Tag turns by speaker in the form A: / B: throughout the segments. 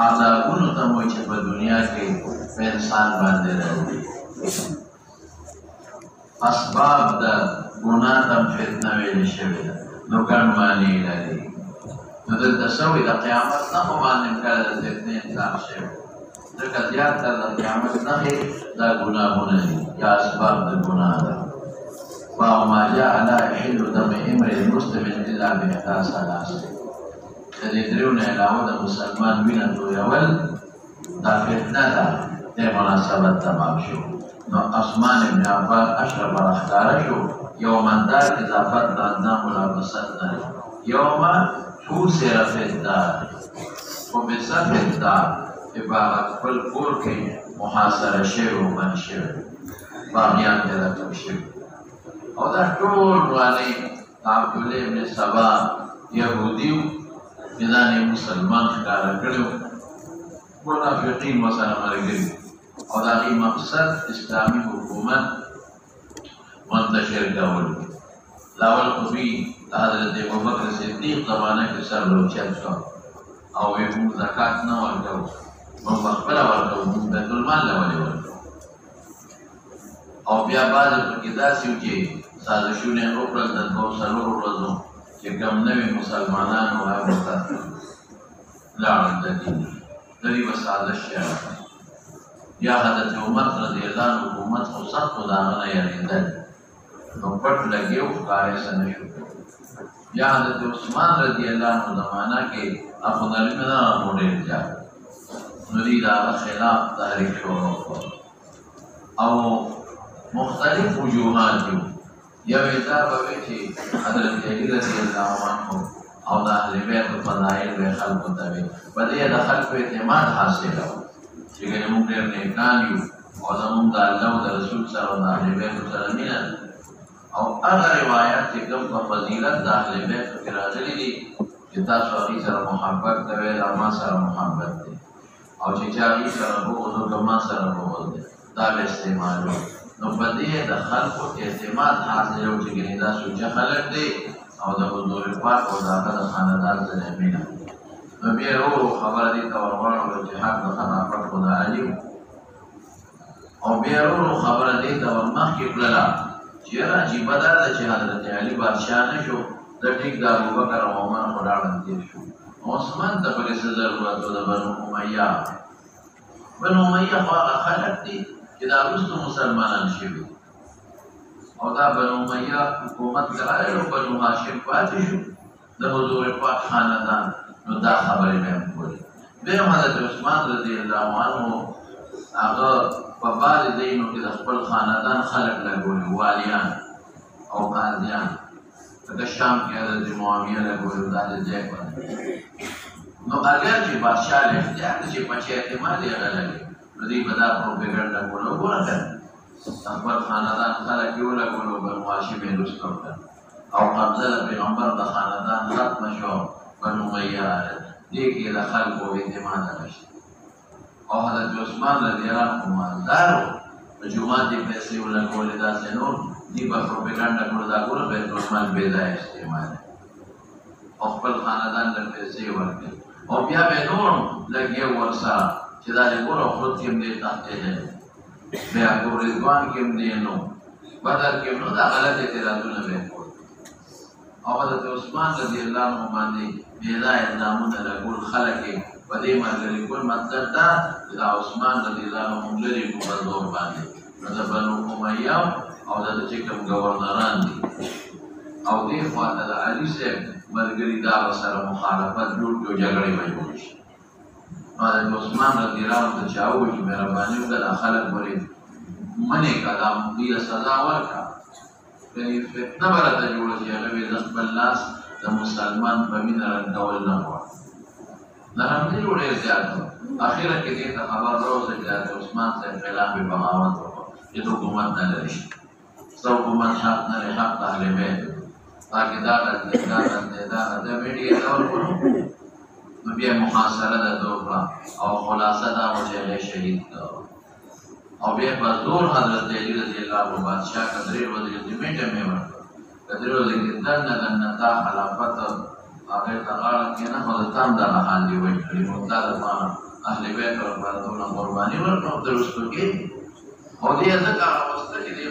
A: عذابونو ته مو چې په دنیا کې په انسان باندې راځي اسباب د ګناه ته فتنه ویل شوې ده نو ګڼ معنی لري نو دلته سوی د قیامت نښو باندې کله د فتنې انکار شوی ځکه زیات تر د قیامت نښې دا ګناهونه دي یا اسباب د ګناه ده باب ما جاء لا يحل دم امرئ مسلم الا بإحدى ثلاث د دې درېو نه علاوه د مسلمان وینه تویول دا فتنه ده د مناسبت تمام شو نو عثمان ابن عفان اشرف راښکاره شو یوما دار اضافت د اندام ملابست نه یوما حوسر فی الدار حبس فی الدار چې په خپل کور کې محاصره شوی و بند شوی باغیان ته راټول شوي او دا ټول والي عبدالله ابن سبا یهودي و چې ځان یې مسلمان ښکاره کړی و منافقین ورسره ملګري او د هغې مقصد اسلامي حکومت منتشر کول لاول خو دوی د حضرت ابوبکر صدیق زمانه کې سر لوچت شو او ویې موږ زکات نه ورکوو موږ پخپله ورکوو موږ بیت المال له ولې ورکوو او بیا بعضې پکې داسې وو چې سازشونه یې وکړل د دوه څلورو ورځو چې کوم نوي مسلمانان وو هغه ته لاړل د دین د دوی به سازش شوی یا حضرت عمر رضی الله عنه حکومت خو سخت و د هغه نه یارېدل نو پټ لګېو ښکاره څه نه شو یا حضرت عثمان رضی الله عنه زمانه کې افغانانو مو ډېر زیات نو دوی د هغه خلاف تحریک شروع کړ او مختلف وجوهات دي یو یې دا به وي چې حضرت علی رضی الله عنه او د اهل بیت فضایل به خلکو ته وي په دې د خلکو اعتماد حاصله و چې ګنې موږ ډېر نیکان یو او زموږ د الله او د رسول سره او د اهل بیتو سره مینه او هغه روایات چې کوم په فضیلت د اهل بیتو کې راغلي دي چې تاسو هغې سره محبت کوئ او ما سره محبت دی او چې چا هغې سره بغض وکړه ما سره بغض دی دا به استعمالو نو په دې د خلکو اعتماد حاصلو چې ګنې دا سوچه خلک دی او د حضور پاک او د هغه د خاندان سره مینه نو بیا ورو خبره دې ته ورغواړو چې حق د خلافت خو د علي او بیا ورو خبره دې ته ورمخکې کړله چې یاره عجیبه دا ده چې حضرت علي بادشاه نه شو د ټیک د ابوبکر او عمر خو ډاړه تېر شو عثمان ته پکې څه ضرورت و د بنو امیه خو هغه خلک دي چې دا وروسته مسلمانان شوي او دا بنو امیه حکومت کرایل او بنو هاشم پاتې شو د حضور پاک خاندان نو دا خبرې به هم کولې بیا حضرت عثمان رضی الله عنه هغه په بعضې ځایونو کې د خپل خاندان خلک لګولي والیان او قاضیان لکه شام کې حضرت معاویه لګولي داسې ځای باندې نو اگر چې بادشاه له اختیار دی چې بچی اعتماد یې هغه لګي نو دوی به دا پروپیګنډه کوله وګوره که خپل خاندان خلک یې ولګولو بنو هاشم یې لوس کړل او قبضه د پیغمبر د خاندان ختمه شو بنو امیه راغل دې کې د خلکو اعتماد نشته او حضرت عثمان رضی الله عنه مالدار و په جومات یې پیسې ولګولې داسې نور دوی به پروپیګنډه کړو دا ګوره بیت المال بې ځایه استعمال او خپل خاندان له پیسې ورکړي او بیا به نور لګیا ورسره چې دا دې ګوره خود کې هم دې تحتېدلی بیا کو رضوان کې هم دې نو بدر کې هم نو دا غلط اعتراضونه به یې کول او حضرت عثمان رضی الله عنه باندې بې ځایه الزامونه لګول خلک یې په دې ملګري کول مطلب دا چې دا عثمان رضی الله عنه هم لرې کړو په زور باندې نو د بنو امیه او د چې کوم ګورنران دي او دې خوا ته د علي صاحب ملګري دا ورسره مخالفت جوړ کړي او جګړې به جوړې شي نو حضرت عثمان رضی الله عنه ته چا وویل چې مهرباني وکړه دا خلک ولې منې کړه دا دوی له سزا ورکړه یعنې فتنه به راته جوړه شي هغه به زه خپل لاس د مسلمان په مینه رنګول نه غواړم نرمدلي و ډېر زیات و اخره کې دې ته خبر راوځي چې حضرت عثمان صاحب خلاف یې بغاوت وکړ چې حکومت نه لري څه حکومت حق نه لري حق د اهل بیت تاکې دا رد دی میډیا ته ورکړو نو بیا محاصره ده ده وکړه او خلاصه دا وه چې هغې شهید کړه او بیا په زور حضرت علی رضی الله عنه بادشاه که درې ورځې الټیمیټم یې ورکړ که درې ورځې کې دننه تا خلافت هغې ته غاړه کېنه خو د تا هم دغه حال دې ویل کړي نو دا دپاره اهل بیت ورپاره دونه قرباني ورکړو درستو کې او دې ځکه راوسته چې دې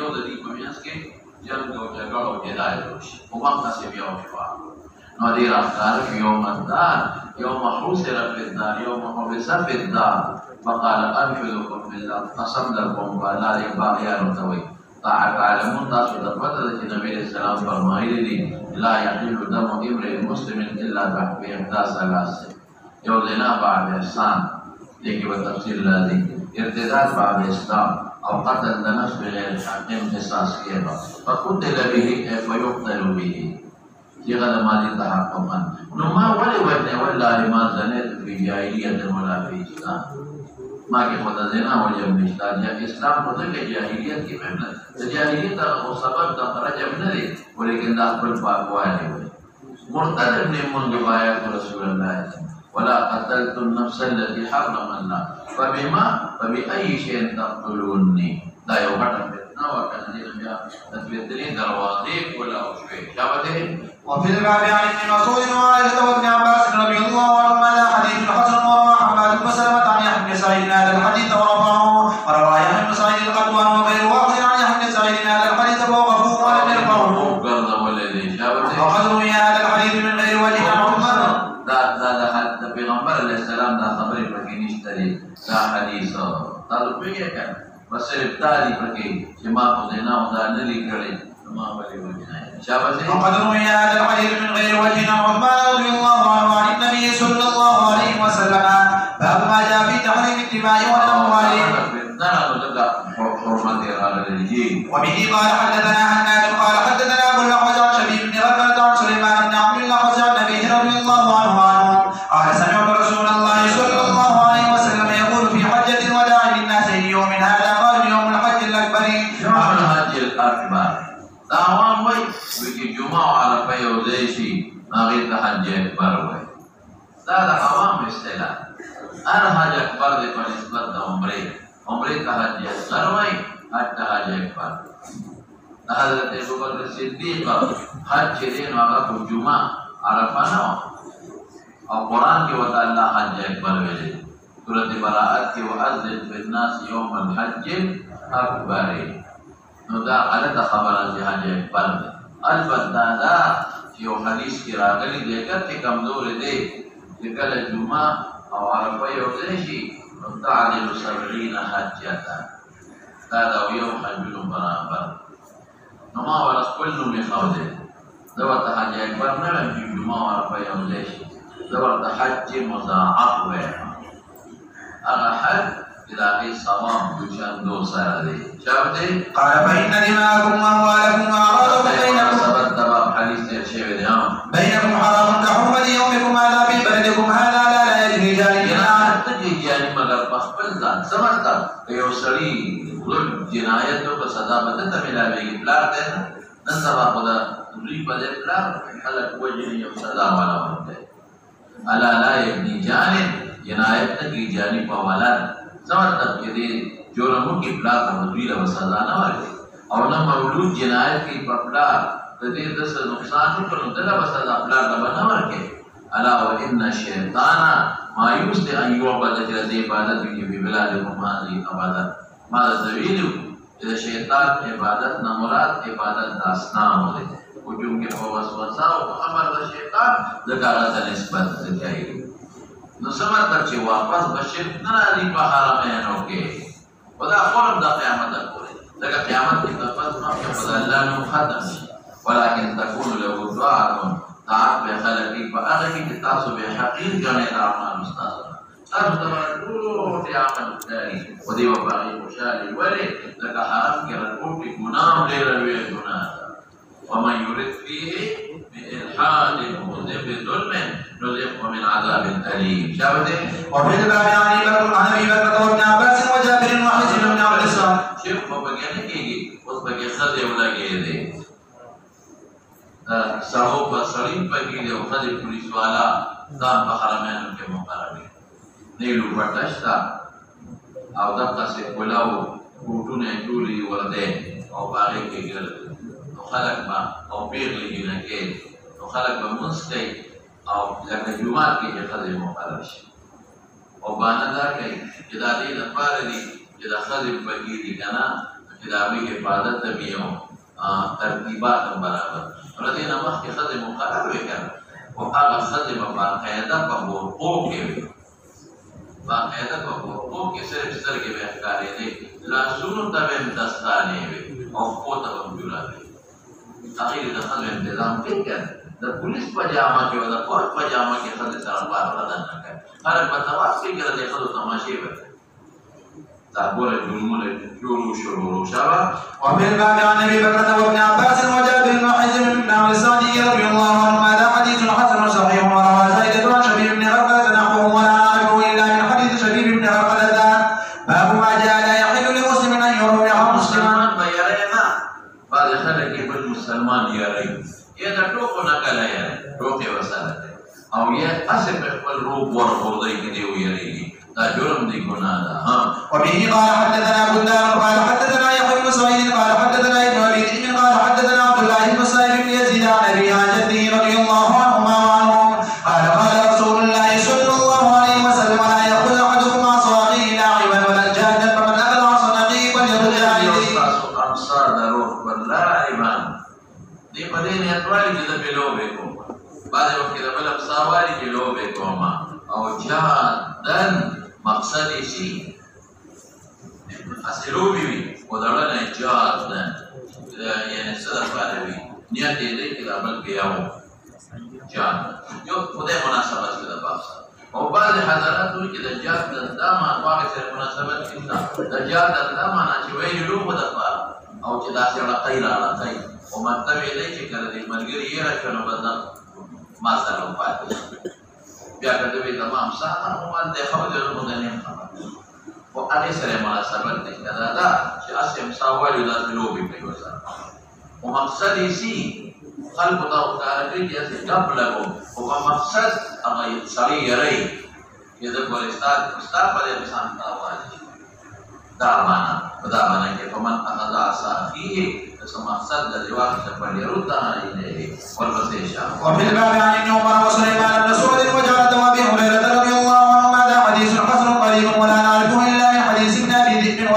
A: یو د دې په میانس کې جنګ او جګړه او هدایت وشي او مقصد بیا وشوه نو دې راښکاره شو یوم الدار یوم حوصر فی الدار یوم حبس فی الدار فقال انفذکم فی الله قسم درکوم په الله دې باغیانو ته وایي تعلمون تاسو ته پته ده چې نبی علیہ السلام فرمایلی دي لا يحل دم امرئ مسلم الا بإحدى ثلاث یو زنا بعد احسان دې کې به تفصیل راځي ارتداد بعد اسلام او قتل النفس بغیر حق قصاص کېږي فقتل به فيقتل به صيغه د ماضي تحققا نو ما ولې وایي والله ما زنيت في جاهلیت ولا في اسلام ما کې خدا زنا وجب نشته یا اسلام په دغه جاهلیت کې مهمه د جاهلیت او سبب د رجب نه دی ولیکن دا خپل پاکوالی وي مرتد ابن منذ آیات رسول الله ولا قتلت النفس التي حرم الله فبأي شيء تقتلوني دا یو غټه فتنه وکړه دې بیا تدبیري دروازې کولا او شوي شابه
B: وفي الباب عن ابن مسعود وعائشة وابن عباس رضي الله عنهما هذا حديث حسن وروى حماد بن سلمة عن يحيى بن سعيد هذا الحديث ورفعه وروى يحيى بن سعيد القطوان وغير واحد عن يحيى بن سعيد هذا الحديث ووقفوه ولم يرفعه وقد روي هذا الحديث من غير وجه عن عمر
A: دا پیغمبر علیہ السلام دا خبرې پکې نشته دي دا حدیث تاسو پیږئ بس صرف تاریخ پکې چې ما خو زنا او دا نه لیکلې ما ولې وجنه شابه
B: وقد روي هذا الحديث من غير وجه عن عثمان رضي الله عنه عن النبي صلى الله عليه وسلم باب ما جاء في تحريم اتباع والاموال وبه قال حدثنا حناد قال حدثنا ابو الاحوص عن شبيب بن ربيعه عن سليمان بن عبد الاحوص عن النبي رضي الله عنه قال سمعت رسول الله صلى الله عليه وسلم يقول في حجة الوداع للناس يوم هذا قال يوم الحج الاكبر
A: يوم الحج الاكبر دا عوام وای چې جمعه او عرفه یو ځای شي هغه ته حج اکبر وای دا د عوام اصطلاح هر حج اکبر د په نسبت د عمره ته حج اصغر وای حج ته حج اکبر حضرت ابوبکر صدیق حج چې دی نو هغه په جمعه عرفه نه او قرآن کې وته الله حج اکبر ویلي سورۃ براءت کې وأذن في الناس يوم الحج الاکبر نو دا غلطه خبره ده حج اکبر البته دا یو حدیث کې راغلي دی چې کمزور دی چې کله جمعه او عرفه یو ځای شي نو تعدل 70 حجته دا یو حج برابر نو ما ولا خپل نوم یې خاوده دا ورته حج اکبر نه وایي چې جمعه او عرفه یو ځای شي دا ورته حج مضاعف وایي هغه حج إلهي صواب بجندو سردي شافتي
B: قال فإن دماءكم وأموالكم وأعراضكم بينكم
A: سبت تباب حديث تشير
B: بينكم حرام كحرمة يومكم هذا في بلدكم هذا لا يجري جاني
A: تجي جاني مگر بخبل ذات سمجھتا کہ یو سڑی ظلم جنایتوں کو سزا بدلتا ملاویگی پلار دینا نن سبا خدا دوری پدے پلار خلق وجنی یو سزا والا ہوتے الا لا یبنی جانب جنایت تکی جانی پاولاد زمانتب کہ دی جورمون کی پلا تا مدویل و سزا نہ ورکے اور نہ مولود جنایت کی پلا تدیر دس نقصان پر ندلا و سزا پلا نہ ورکے الا و ان الشیطان مایوس تے ان یعبد جلد عبادت کی ببلادکم هذه عبادت ماذا زویلو اذا شیطان عبادت نہ مراد عبادت داستان ہوتے وہ چونکہ وسوسہ و امر دا شیطان ذکارت نسبت ذکائی نو سمر تک چې واپس بشر نه راځي په حرمینو کې خدا خورم د قیامت پورې لکه قیامت کې تفصیل ما په الله نو ختم شي ولكن تكون له دعاء طاعت به خلقي فهغه کې تاسو به حقیقت غنې اعمال استاد تاسو ته ټول عمل کوي او دی وبای خوشالي ولې لکه حرام کې راټوټي ګناه ډېر وی ګناه ومن يرد فيه بإلحاد وذنب ظلم نذقه من عذاب أليم شاهده
B: وفي الباب عن ابي بكر وابن عباس وجابر وحزم بن عبد الصمد
A: شیخ په بګیانه کېږي اوس بګی خدای ولګي دی صاحب سلیم پکې دی او خدای پولیس والا ځان په حرمینو کې مقرر دي نیلو پټشتا او دغه څه کولاو کوټونه ټولې ورته او باغې کې ګل خلق با او پیغلی نه کې نو خلق به مستی او لکه جمعات کې خدای مقرر شي او باندې دا کوي چې دا دې لپاره دي چې دا خځې پکې دي که نه چې د هغوی حفاظت ته وي او ترتیبات هم برابر نو د دې نه مخکې ښځې مقرر وې که نه خو هغه ښځې به باقاعده په غرقو کې وي باقاعده په غرقو کې صرف سترګې به یې ښکارېدې لاسونو ته به یې دستانې وې او پښو ته به هم جورابې هغې د ښځو انتظام کوي که نه د پولیس په جامه کې او د فوج په جامه کې ښځې سره بار بدن نه کوي خلک په طواف کې که د دې ښځو تماشې به کوي دا ګوره جرمونه شروع شوه.
B: وفي الباب عن ابي بكر وابن عباس وجابر بن حزم بن عمرو ثاني رضي الله عنهما هذا حديث حسن صحيح وروى زائدة عن شبيب بن غرفة نحوه ولا نعرفه الا من حديث شبيب بن غرفة باب ما جاء لا يحل لمسلم ان يروع مسلما
A: بيرينا بعض خلک یې بل مسلمان یاري یا د ټوکو نکله یاري ټوکې وسله او یا هسې په خپل روح ورغورځوي کې دی ویریږي دا جرم دی ګناه ده.
B: وبه قال حدثنا بندار قال حدثنا يحيى بن سعيد قال حدثنا ابن ابي ذئب قال حدثنا عبد الله بن صاحب بن يزيد عن ابي عن جده رضي الله عنهما وعنهم قال قال رسول الله صلى الله عليه وسلم لا ياخذ احدكم عصا اخيه لاعبا ولا جادا فمن اخذ عصا اخيه فليرد عليه.
A: امصار دروح لاعبا دې په دې نیت والي چې د لوبې کوم بعضې وخت کې د بل امصار والي چې لوبې کوم او جادن مقصد یې شي هسې لوبې وي خو د اړه نه جادن یعنې څه دپاره وي نیت یې دی چې دا بلکې یو جادن یو خدای مناسبت کې د باب سره او بعضې حضرات وایي چې د جادن دا معنا هغې سره مناسبت کې شته د جادن دا معنا چې ویلې لوبو دپاره او چې داسې اړقی راړقی خو مطلب یې دی چې کله دې ملګري یېره شوه نو به ما سره وپاتې بیا که دوی زما امسا عموما دی خو د نو د نیم خبر خو هغې سره یې مناسبت دی که دا ده چې هسې امسا والي داسې لوبې کوي ورسره خو مقصد یې سي خلکو ته ښکاره کوي چې هسې ګپ لګو خو په مقصد هغه سړی یری چې زه ګورې ستا په دې انسان ته واجب دا معنا په دا معنا کې فمن اخذ عصا اخیه څه مقصد د دې واقع فليردها الیه والبسيشا.
B: وفي الباب عن ابن عمر وسليمان بن سعود وجعلت وابي هريره رضي الله عنهما هذا حديث حسن قريب ولا نعرفه الا من حديث ابن ابي ذئب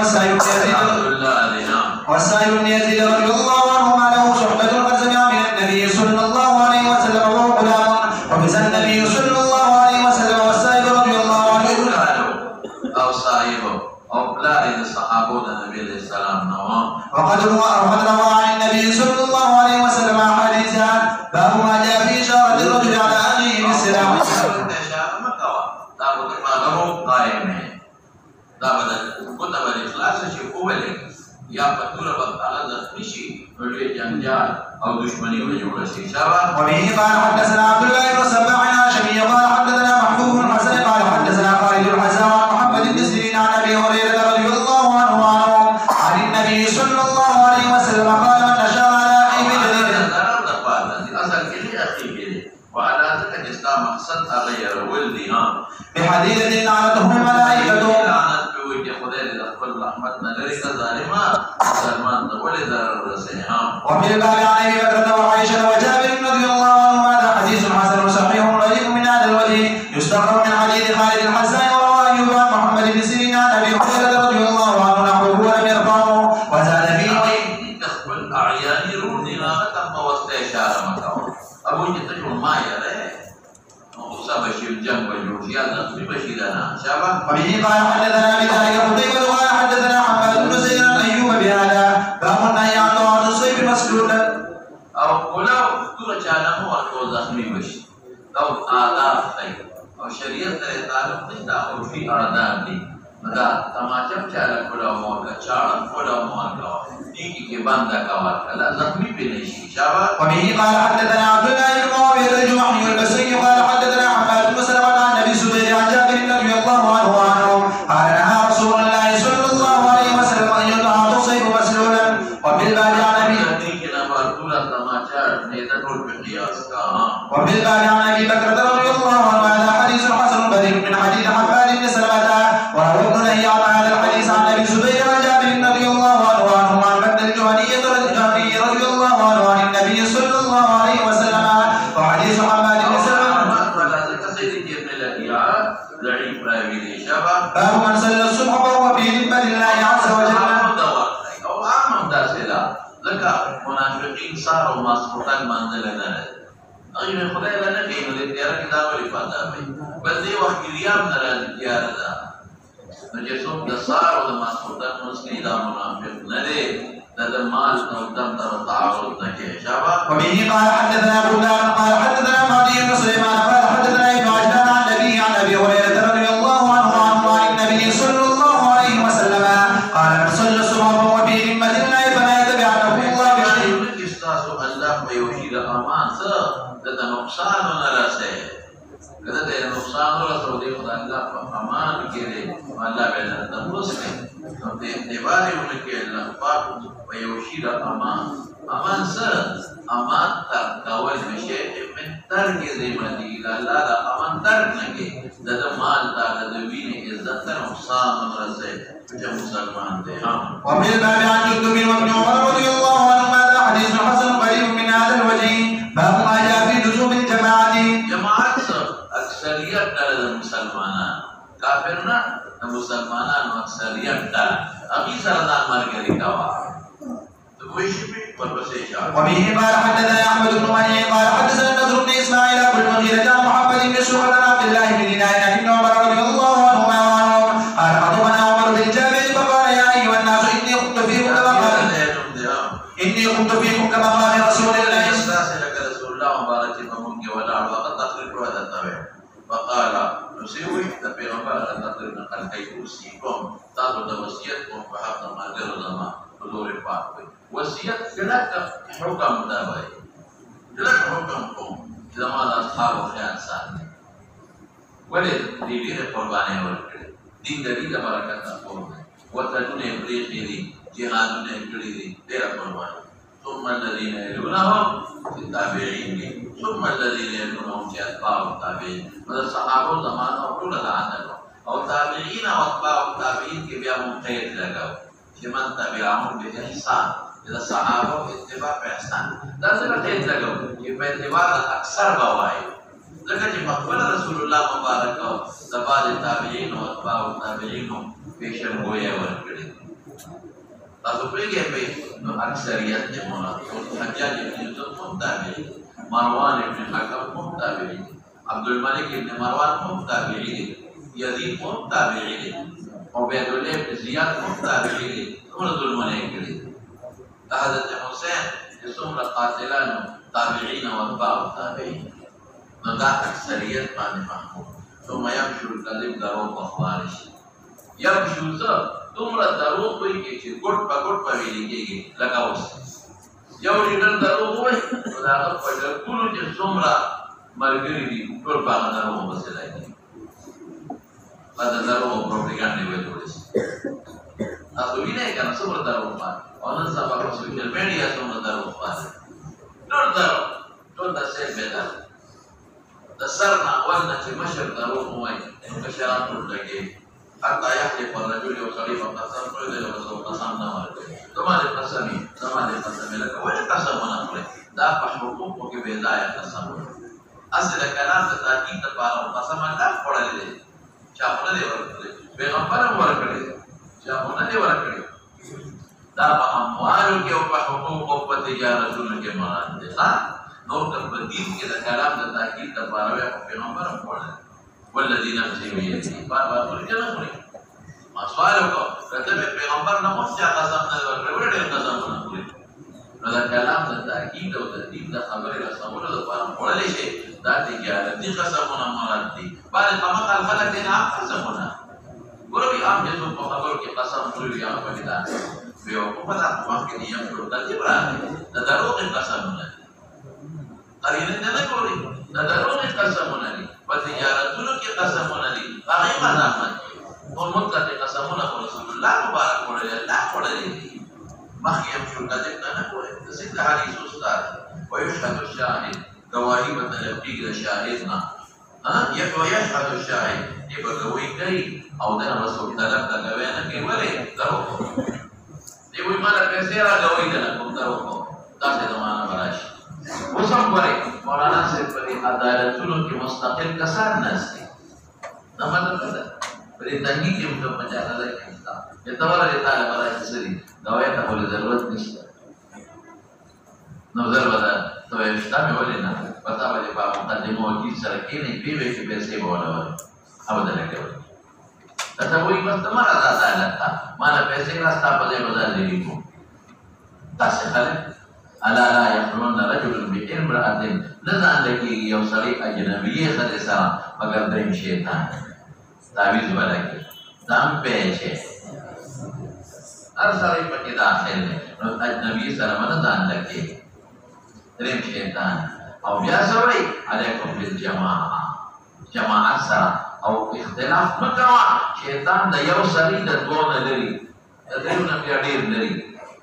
B: والسائب بن يزيد رضي الله عنهما له صحبه قد سمع من النبي صلى الله عليه وسلم وهو غلام وبزى النبي صلى الله عليه وسلم والسائب رضي الله عنه
A: او صاحب او بلاد الصحابه النبي عليه السلام
B: وقد روى عن النبي صلى الله عليه وسلم حديثا باب ما جاء في اشاره الرجل على اخيه بالسلام.
A: دا مغرو قائم ہے دا بدل کتب الاخلاص شي اولې یا په توره به هغه زخمي شي نو لوی جنجال او دشمني وجوړه شي.
B: وبه قال حدثنا عبد الله بن صباح الهاشمي قال حدثنا محبوب بن حسن قال حدثنا خالد الحزام عن محمد بن سيرين عن ابي هريره رضي الله عنه عن النبي صلى الله عليه وسلم قال من اشار على اخيه بجديد
A: اصل کې دې اخي کې وعلى ذلك اسلام مقصد غير ولدي
B: بحديث لعنتهم الملائكه
A: لعنت بوجه خدای دې خپل رحمت نه لري که ظالما مسلمان ته ولې ضرر رسوي.
B: وفي الباب عن ابي بكر وعائشه وجابر رضي الله عنهما هذا حديث حسن صحيح غريب من هذا الوجه يستغرب من حديث خالد الحزام وروى ايوب عن محمد بن سيرين عن ابي هريره رضي الله عنه نحوه ولم يرفعه وزاد فيه
A: تخبل اعيان روني لا تم واستشاره مكاو ابو جتج ما يره وصاب شيء الجنب والجوشيات نصبي بشيدنا شابه.
B: وبه قال حدثنا بذلك قتيبة قال حدثنا محمد بن زيد عن ايوب بهذا باب النهي عن طاعة الصيد مسلولا
A: او ولو تور چاله مو ورکو زخمي بشي لو آداب دی او شریعت سره تعلق نشته او فی آداب دی دا تماچم چاله کولا مورکا چاړه کولا مورکا نیکی کې باندې کاوه کله زخمي به نشي. شابه.
B: وبه قال حدثنا عبد الله بن معاويه الجمحي والبصري قال حدثنا حماد بن سلمة عن ابي زبير عن جابر رضي الله عنه قال نهى رسول الله صلى الله عليه وسلم ان يطعم الصيد مسلولا. وفي الباب عن ابي بكر رضي الله عنه هذا حديث حسن غريب من حديث حماد بن سلمة وروى ابن نهي عن هذا الحديث عن ابي زبير عن جابر رضي الله عنه عن بكر الجهني رضي الله عنه عن النبي صلى الله عليه وسلم وحديث حماد بن سلمة
A: ضعيف براویلی شبا
B: باب من صلى الصبح وهو في ذمة الله عز وجل
A: او عام داسلا لکه منافقین سار او ماسپوتن منزل نه لري اغه خدای له نه کینو دې تیار کې دا ولې پاته وي بل دې وخت کې ریام ناراضي تیار ده نو چې څوک د سار او د ماسپوتن مسلمان دا منافق نه دی د مال او دم تر تعارض نه کې شابه
B: وبه قال حدثنا ابو داود قال حدثنا مهدي بن سليمان قال حدثنا ابن عجلان عن النبي عن ابي هريره رضي الله عنه عن النبي صلى الله عليه وسلم قال من صلى الصبح وهو في ذمة الله فلا يتبعنه الله بشيء
A: استاسو الله په یو شي د امان سره د نقصان نه راځي کله د نقصان راځي د الله په امان کې دی الله به د مسلم نو دې دیوالې ونکې الله پاک په یو شي د امان سره امان تا کول نشي من ترک ذمتی الله د امان ترک نه کې د مال د وینې عزت نقصان نه راځي چې مسلمان دی
B: ومن الباب عن جندب بن عمر رضي الله عنهما هذا حديث حسن قريب من هذا الوجه باب ما جاء في لزوم الجماعة
A: جماعت اکثریت د مسلمانان کافر نه د مسلمانانو اکثریت دا ابي سردار مرګري کاوه
B: وبه قال حدثنا احمد بن منيع قال حدثنا النضر بن اسماعيل ابو المغيرة عن محمد بن شعبة عن عبد الله بن دينار عن ابن عمر رضي الله عنهما قال خطبنا عمر بن جابر فقال يا ايها الناس اني خضت فيكم كما قال رسول الله
A: رسول الله مبارك فمنك ولا وقد تقرر هذا فقال نسيوي پیغمبر تقریر نقل کوي وصیتم تاسو د وصیت په حق د ماګر زما حضور پاک وصیت کله حکم دا وایي کله حکم کوم زما د اصحاب او خیال ساتي ولې دې دې قرباني ورکړي دین د دې برکت اخلو وتدونه پریخي دي جهادونه کړی دي ډېر قرباني ثم الذين يلونهم التابعين ثم الذين يلونهم اتباع التابعين مطلب صحابه زمانه ټول لاندې او تابعین او اتباع التابعین کې بیا مقید لګاو چې من تابعهم باحسان دا صحابه اتباع په احسان دا څنګه ټید لګاو چې په اتباع اکثر بوای لکه چې مقبول رسول الله مبارک او تبع تابعین او اتباع التابعین پیشن گویا ورکړي تاسو پرېږئ په نو اکثریت کې مولانا حجاج ابن یوسف تابعی مروان ابن حکم تابعی عبد الملک ابن مروان تابعی یزید تابعی عبید الله ابن زیاد تابعی څومره ظلمونه کړي حضرت حسین چې څومره قاتلانو تابعین او اتباع تابعین نو دا اکثریت باندې محمود ثم يمشي الكذب درو بخوارش يمشي تمرا دروغ وي چې ګډ په ګډ په ویلې کېږي لکه اوس یو لیډر دروغ وایي نو دا هغه په ټولو چې څومره ملګري دي ټول په هغه دروغ وسیلای دي دا دروغ پروپاګاندا وایي ټول تاسو وینئ کنه څومره دروغ باندې او نن سبا په سوشل میډیا څومره دروغ باندې ټول دروغ ټول د څه بيدار د سر نه اول نه چې مشر دروغ وایي نو کشران ټول لګي حتى يحلف الرجل وصريف قسم كل ذي وصف قسم نمر تمہارے قسمی تمہارے قسم لك ولا قسم نمر دا حقوق کې بيدايه قسم اصل کلام د تاکید لپاره قسم الله پڑھلې چا په دې ورکړي پیغمبر ورکړي چا په دې ورکړي دا په اموال کې او په حقوق او په تجارت کې مراد دي نو په دین کې د کلام د تاکید لپاره پیغمبر پڑھلې والذين نفسي بيده بابا ورجنا کړی ما سوال وکړ کته پیغمبر نه مو چې قسم نه ورکړي ډېر قسم نه کړی نو دا کلام د تاکید او د دین د خبرې رسولو لپاره وړلې شي دا تجارتي قسمونه مراد دي بعد طبق الفلك نه قسمونه ګورې عام دې په خبرو کې قسم کړی یا په دې دا یو په دا وخت کې یم ټول د جبران د دروغ قسمونه قرینه نه کوي د دروغ قسمونه دي په تجارتونو کې قسمونه دي هغه مزامت او مطلق قسمونه رسول الله مبارک وړي الله وړي مخيم شو کذب نه کوي د ذکر حدیث استاد ويشهد الشاهد گواہی متلقی د شاهد نه يشهد الشاهد یبه گواہی کوي او دا مسو طلب د گواہی نه کوي ولې درو دی وی مال پیسې را گواہی نه کوم درو دا څه معنا براشي وسم پرې مولانا سے پرې عدالتونو کې مستقل کسان نشته دا مطلب ده پرې تنګي کې موږ مجازه ده کېستا چې تور دې طالب راځي سړي دا وایي ته ولې ضرورت نشته نو ضرورت ده ته یې شته مې ولې نه پتا باندې په مقدمه وکیل سره کې نه پیوي چې پیسې بوله وایي او دا نه کوي دا وایي بس تمہارا دادا لگتا مالا پیسې راستا په دې بازار دی کو تاسو خلک الا لا يخلون رجل بامرأة لذان لکی یو سړی اجنبی خدای سره مگر دریم شیطان تعویذ والا کی دام پیشه هر سړی پکې داخل دی نو اجنبی سره مده ځان لکی دریم شیطان او بیا سوی علیکم بالجماعه جماعت سره او اختلاف مکوا شیطان د یو سړی د دوه نه لري د دریو نه بیا ډیر لري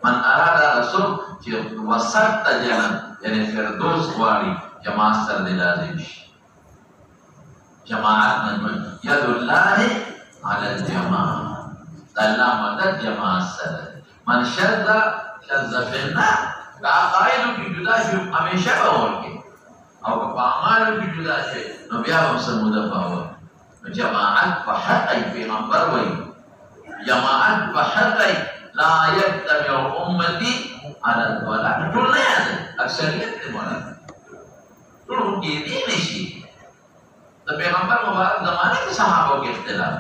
A: من اراد رسول چې وسط ته جنت یعنی فردوس غواړي جماعت سره دی لازم شي جماعت نه ید الله علی الجماعه د الله مدد جماعت سره من شد فی النار دا عقایدو کې جدا شي همیشه به ورکې او په اعمالو کې جدا شي نو بیا هم سموده پاوه جماعت په حق پیغمبر وایي جماعت په حق لا يتبع امتي على الضلال ټول نه یاد اکثریت دې مولانا ټول کې دې نشي د پیغمبر مبارک زمانه کې صحابه کې اختلاف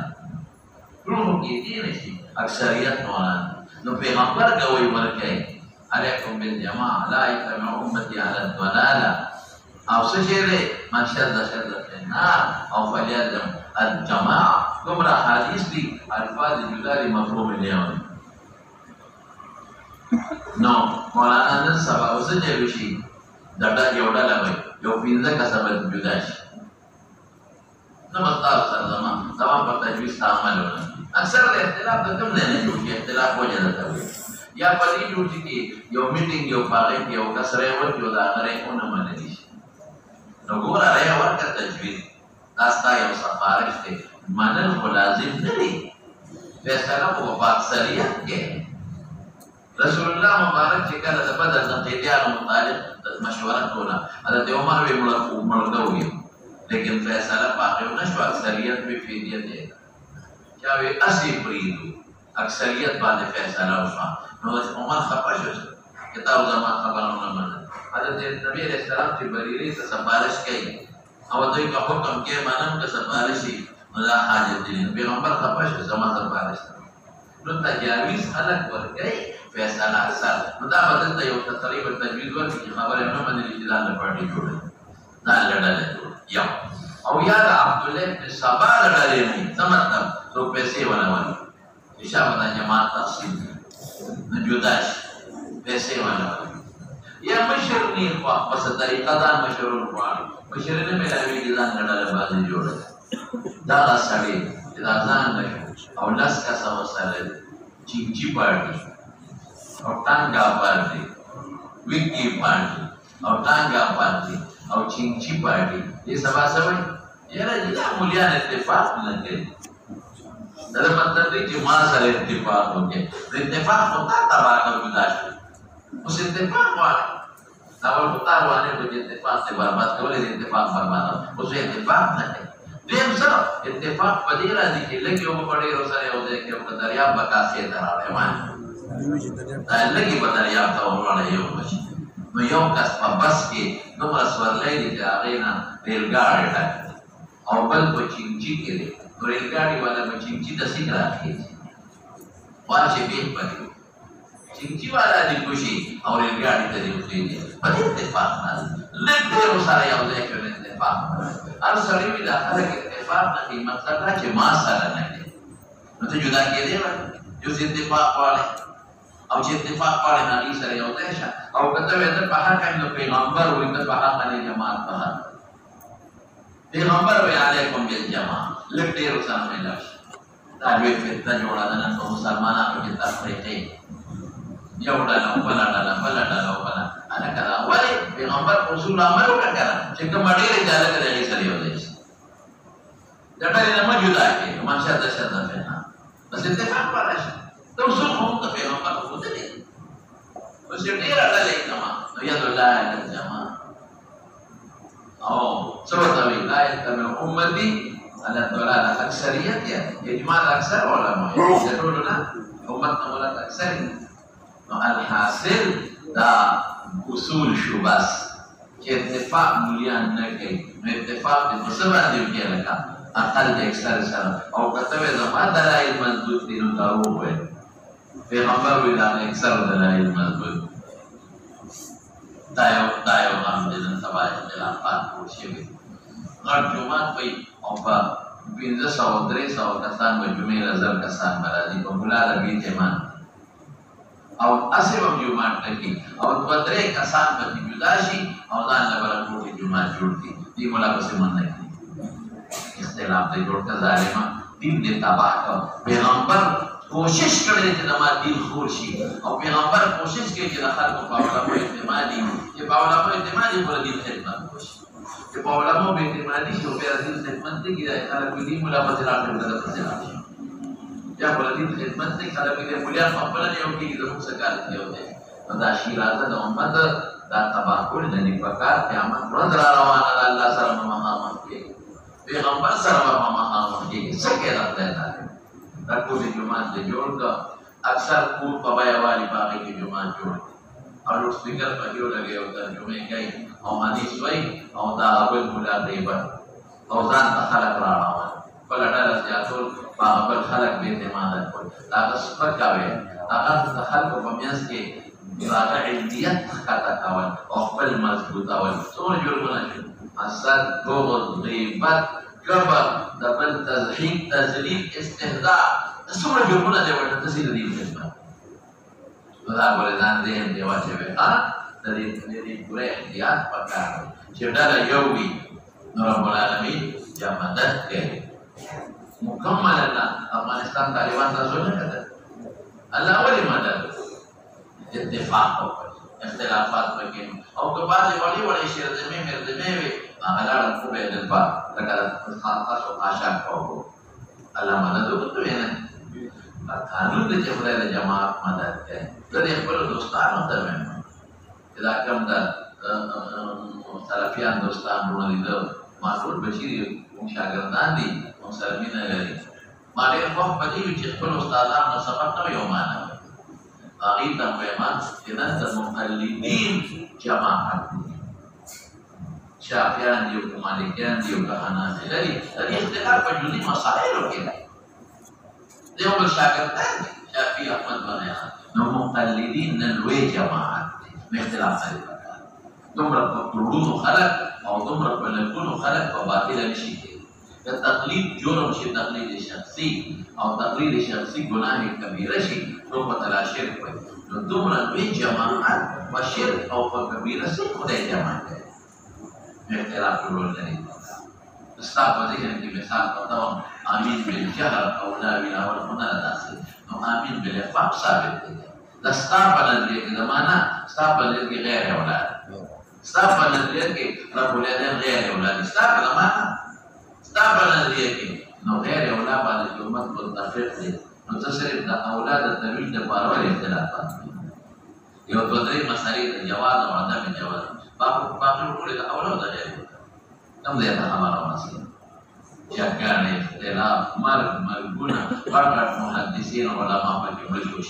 A: ټول کې دې نشي اکثریت مولانا نو پیغمبر کوي ورکه عليكم بالجماعه لا يتبع امتي على الضلال او سجده من شد في النار او فليلزم الجماعه گمراه حدیث دي الفاظ جدا مفهوم اليوم نو مولانا نن سبا اوس چې وشي دډا یو ډاله وي یو پینځه کسبه جدا شي نو مستار سره زما په تجویز تعامل ونه اکثر د اختلاف د کوم نه جوړي اختلاف وجه ده یا په دې جوړي کې یو میټینګ یو پاغه کې یو کسره ورته دا غره اونه منل شي نو ګوره راي ورته تجویز تاسو یو سفارش ته منل خو لازم نه دي فیصله په اکثریت کې رسول الله مبارک چې کله د بدر د قیدیانو متعلق مشوره کوله حضرت عمر وی مړګوي لیکن فیصله باقی نشو اکثریت به فدیه ده چا وی اسی پریدو اکثریت باندې فیصله وشو نو عمر خپه شو کتاب زما خبرونه منل حضرت نبی علیہ السلام چې بریری ته سفارش کوي او دوی کا حکم کې مانم که سفارشي الله حاجت دي پیغمبر خپه شو زما سفارش نو تجاویز خلق ورګي فیصله اثر نو دا بدل ته یو تقریبا تجویز ورکړي خبره نه باندې چې دا نه پټي جوړه دا لړل یا او یا د عبد الله بن سبا لړل نه سمته تو پیسې ونهول اشاره د جماعت تقسیم نه جداش پیسې ونهول یا مشر نه په پس طریقه دا مشرون وایي مشر نه ملاوي دي ځان لړل باندې جوړه دا سړی دا ځان نه او لاس کا سره چینچی پارټي او ټانګا پارټي ویکی پارټي او ټانګا پارټي او چینچی پارټي یہ سبا سوي یاره دا مولیان اتفاق نه کوي دا مطلب دی چې ما سره اتفاق وکړي اتفاق ہوتا تبا کا گزارش اس اتفاق والا دا ورته وانه د اتفاق سے برباد کولې اتفاق برباد اوس اتفاق نه کوي دیم سره اتفاق پدې راځي چې لګي او په ډېر سره یو ځای کې په دریاب بکاسې درا روان دا لګي په دریاب ته ورواله یو بچي نو یو کس په بس کې دومره سورلې دي چې هغه نه ریلګاډي ټاک او بل په چینچی کې دی نو ریلګاډي والا په چینچی د سیګ راځي واشه به پدې چینچی والا دې کوشي او ریلګاډي ته دې وځي په اتفاق نه لګي سره یو ځای کې اتفاق هر سړی وی دا خلک اتفاق نه کوي مطلب دا چې ما سره نه کوي نو ته جدا کېدې وای یو اتفاق والے او چې اتفاق والے نه سره یو ځای شه او کته وې ته په حق نو پیغمبر وې ته په حق نه جماعت په حق پیغمبر وې علیکم بالجماعه لکه رسول الله دا وې په جوړه ده نو مسلمانانو کې تفریقې یو ډله بل ډله انا کړه ولی پیغمبر رسول عمل وکړه چې کوم ډېر ځاله کې سره یو ځای دا ډېر نه موجوده کې ماشاء الله شته نه بس اتفاق راشه ته رسول هم ته پیغمبر وو ته دي بس ډېر ډله کما نو ید الله الجماعه او سبب لا يتبع امتي Allah Ta'ala aksariyat ya, ijma' aksar ulama ya. Jaduluna umat namulat aksar. No alhasil da usul syubas. Ittifaq mulian nakai, ittifaq bersama dia leka. Akal dia aksar sana. Au kata we zaman dalail mazbut dinu tahu we. Pegambar bilang aksar dalail mazbut. Tayo am dengan sabay delapan kursi. Ngar Jumat pai apa pindah saudari kasan berjumlah lazar kasan beradi pemula lagi teman. Awal asal Jumat lagi. Awal badre kasan berdi judashi. Awal dan lebaran kursi Jumat jurti. Di mula berseman lagi. Ikhtilaf di jurta zalimah. Din di tabak. Pegambar कोशिश करे कि नमाज दिल खुशी और पैगंबर कोशिश के कि रखल को पावला इत्तेमादी ये पावला इत्तेमादी पर दिल खिदमत कोशिश ये पावला में इत्तेमादी जो पर दिल खिदमत की है खाला कोई दी मुलाकात ला के बदल फसला या पर दिल खिदमत की खाला के मुलिया मकबल ने होगी कि जरूर सकाल किए होते हैं बता शिराज़ द उम्मत दा तबाकुल नदी प्रकार क़यामत रज़ा रवाना अल्लाह सल्लल्लाहु अलैहि वसल्लम के पैगंबर सल्लल्लाहु अलैहि वसल्लम के सके रहता है रखो के जुमान से जोड़कर अक्सर खूब पबाया वाली बाकी के जुमान जोड़ और उस स्पीकर पर जो लगे उधर जुमे गई और हदीस वही और दावल मुला देवर और जान तखलक रहा है पलटा रसियातुल बाबर खलक बेते मादर को ताकत सुपर का वे ताकत तखल को बमियस के इरादा इल्दियत खाता कावल और पल मजबूत आवल सोने जोड़ बना असर गोगल गीबत कबर दबल तज़हीक तज़लील इस्तिहज़ा semua jumlah dia tersi dari khidmat. Kalau boleh nanti yang dewa cewek dari pure dia pakar. Saudara Yogi Rabbul Alamin jamadat ke mukammalana Afghanistan Taliban rasulnya kata. Allah wali madad. Ittifaq ikhtilafat begini. Au ke baadhi wali shir zeme ala ko be del ba lagala khas ashaq ko. Allah madad betul ya. कानून के जबरे जमात मदद है तो ये पर दोस्तान होता है इलाके में सलाफियान दोस्तान बुनाई दो मासूर बशीरी मुशागरदान दी मुसलमान लगे मारे वह पति विचेष पर उस्तादान न सबक न योमाना आगे तंबेमान जिन्हें तमुखल्लीदीन जमात शाफियान दियो मालिकियान दियो कहाना है तरी इख्तिलाफ पर जुनी मसाइल होते हैं dia bersyagirdan Syafi'i Ahmad Banaya muqallidin nalwi jamaat ikhtilaf daripada dumra quludu khalaq atau dumra quludu khalaq wa batilan syirk dan taqlid jurm syirk taqlid syakhsi atau taqlid syakhsi gunah kabira syirk rupa tala syirk dan dumra nalwi jamaat wa syirk atau kabira syirk khudai jamaat ikhtilaf dulu daripada Staf wajib yang misal atau amin bil jahr atau la ilaha illallah dasar. Amin bil faham sabit. Staf pada dia ke mana? Staf pada dia ke ghair aulad. Staf pada dia ke Rabbul Alamin ghair aulad. Staf pada mana? Staf pada dia ke no ghair aulad pada umat mutafiq dia. Mutasarrif dah aulad terwil dah para ikhtilafat. Yo tudri masail jawaz atau adam jawaz. Bapak boleh dah aulad dah jadi. Kamu lihat hamalan masih jaga ikhtilaf marguna para muhaddisin ulama bagi bersyukur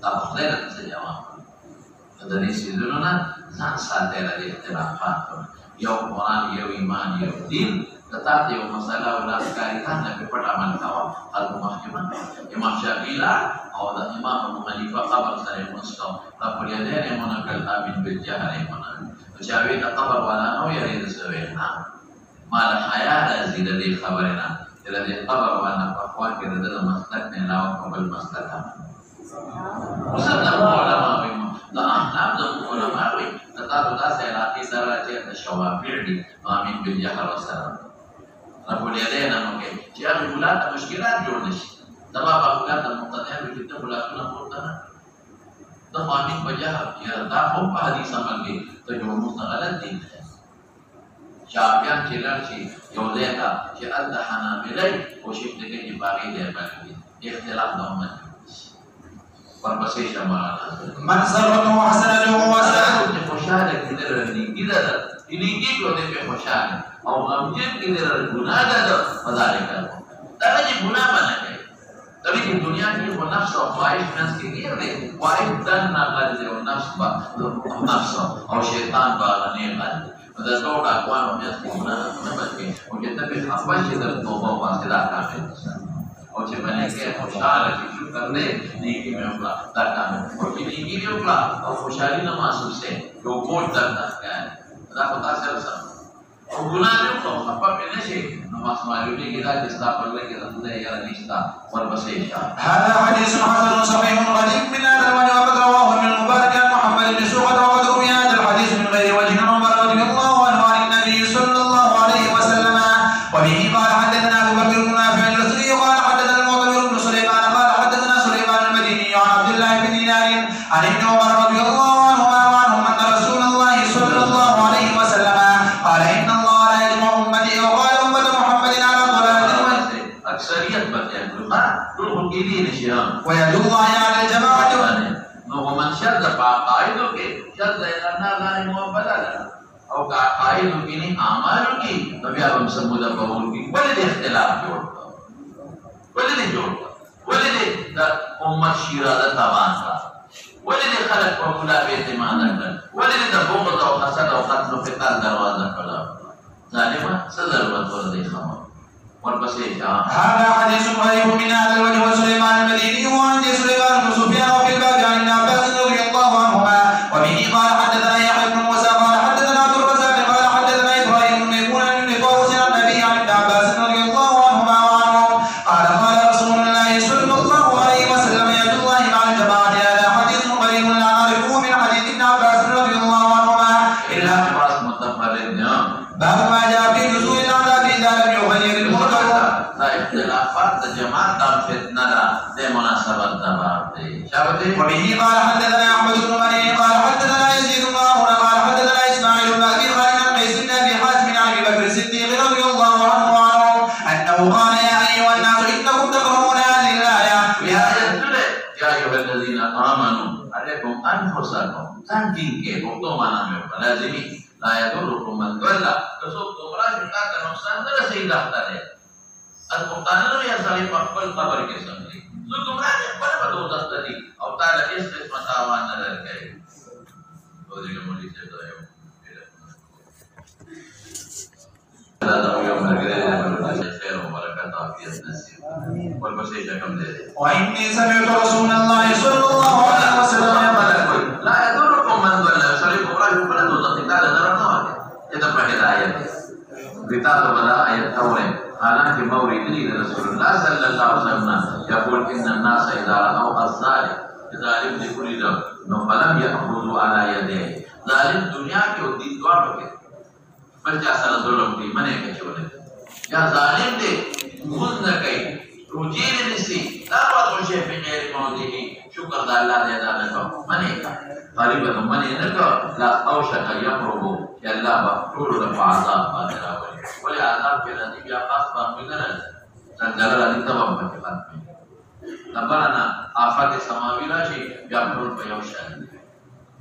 A: tak boleh sejawab dari siduluna sangat dari ikhtilafat ya Quran ya iman ya din tetapi masalah ulama kaitan dengan pertama kawan al mahkamah Imam Syafi'i atau Imam Abu Hanifah kabar saya muskam tapi dia yang menakal amin bil jahr Syafi'i kabar wala ya itu sewena malah hayat zida di khabarina ila di kabar wana fakwa kita dalam maslak ni lawan kabel maslak Muslim ulama bima dah ulama bima tetapi dah saya latih darajat syawafir di amin bil jahr wasalam Rabbul Alamin namanya dia bulat muskilat jurnish sama bulat muqtadiyah kita bulat muqtadiyah dah amin bil jahr ya dah hum hadis amal ke तो जो मुस्तगलत दिन है शाफियान चिलर ची योले का कि अल्लाह हना मिले कोशिश देखे कि बाकी देर बल्कि इख्तिलाफ दोमत पर बसे शमाना मन सरवत हसन जो वसा तो मुशाहिद किधर नहीं किधर نیکی کو دې په خوشاله او غمجن کې دې ګناه ده فذلک دا چې ګناه باندې کوي تبھی کہ دنیا کی وہ نفس اور خواہش نفس کی نہیں ہے خواہش دن نہ غرض ہے نفس اور شیطان باغنے غرض مدد دوڑا اقوام امیت کی گناہ نہ بچ کے اور جتنا بھی خواہش در توبہ واسطہ کامل اور چھے بنے کے خوشحال ہے شکر کر دے نیکی میں اپلا در کامل اور کی نیکی میں اپلا اور خوشحالی نہ محسوس ہے جو گوٹ در کیا ہے خدا خدا سے رسم اور گناہ نے تو خفا پہنے سے نماز معلومی گرا جستا پڑھنے کے رسولے یا نشتا والبسيشة.
B: هذا حديث حسن صحيح غريب من هذا الوجه وقد رواه ابن المبارك عن محمد بن سوقة وقد روي هذا الحديث من غير وجه عن عمر رضي الله عنه عن النبي صلى الله عليه وسلم وبه قال حدثنا ابو بكر بن نافع البصري قال حدثنا المعتمر بن سليمان قال حدثنا سليمان المديني عن عبد الله بن دينار عن ابن عمر رضي الله عنهما وعنهم ان رسول الله صلى الله عليه وسلم قال ان الله لا يجمع امتي وقال امه محمد على ضلاله
A: اکثریت بتائیں روح کی لیے نشان
B: ويد الله على الجماعه
A: نو من شد قائدوں کے شد لنا لا محبت او قائدوں کی نہیں اعمالوں کی نبی ہم سمودہ بہول کی ولد اختلاف ولد امت شیرازہ تابان کا ولد خلق وقلا بیتمانا کر ولد بغض و حسد و قتل و قتال دروازہ کلا ظالمہ سضرورت ورد خمر والبسيشة.
B: هذا حديث غريب من هذا الوجه وسليمان المديني وعن سليمان بن سفيان وفي الباب عن ابن عباس رضي الله عنهما وبه قال حدثنا يحيى بن موسى قال حدثنا عبد الرزاق قال حدثنا ابراهيم بن ميمون عن ابن طاووس عن النبي عن ابن عباس رضي الله عنهما وعنهم قال قال رسول الله صلى الله عليه وسلم يد الله مع الجماعة. هذا حديث غريب لا نعرفه من حديث ابن عباس رضي الله عنهما إلا
A: عباس متفرد
B: باب ما جاء في نزول العذاب إذا لم يغير المنكر.
A: اختلافات جماعت دام فتنہ دے مناسبت دباب دے شابتے
B: وبه قال حدثنا احمد بن مني قال حدثنا يزيد بن هارون قال حدثنا اسماعيل بن ابي خالد عن قيس بن ابي حازم عن ابي بكر الصديق رضي الله عنه وعنه انه قال يا ايها الناس انكم تكرهون هذه الايه
A: يا ايها الذين امنوا عليكم انفسكم تنجين کے تو معنی میں لازمی لا يضركم من ضل رسول گمراہ شدہ کا نقصان نہ رسید رہتا ہے القرآن یا ساری پخپل قبر کے سمجھے جو گمراہ نے بڑے بڑے دوست دی اور تعالی اس قسمت آوان نظر کرے تو دیکھ مولی سے تو ہے اللہ یوم نگرے خیر و برکت عافیت نصیب والبشیشہ کم دے دے
B: وإني سمعت رسول الله صلى الله عليه وسلم يقول
A: لا يضركم من ضل ساری گمراہ بڑے دوست دی تعالی نظر نہ آتے یہ تو پہلی آیت ہے بیتا تو بڑا آیت تورے حالانکہ مورد رسول اللہ صلی اللہ علیہ وسلم يقول ان الناس اذا راوا الظالم ظالم لكل ذنب فلم ياخذوا على يديه ظالم دنیا کے دین دوار کے بچہ سر ظلم کی منے کے چولے یا ظالم دے مول نہ کئی روجین نسی دعوت و شیف غیر موضعی شکر دا اللہ دے دانا کو منے کا قریبا منے نہ کو لا اوشک یقربو کہ اللہ بطول رفع عذاب بادرہ ولی عذاب کے نزدیک یا خاص بات میں کرے جلال علی تمام کے خط میں نبرنا آفات سماوی راشی یا پھر پیوشن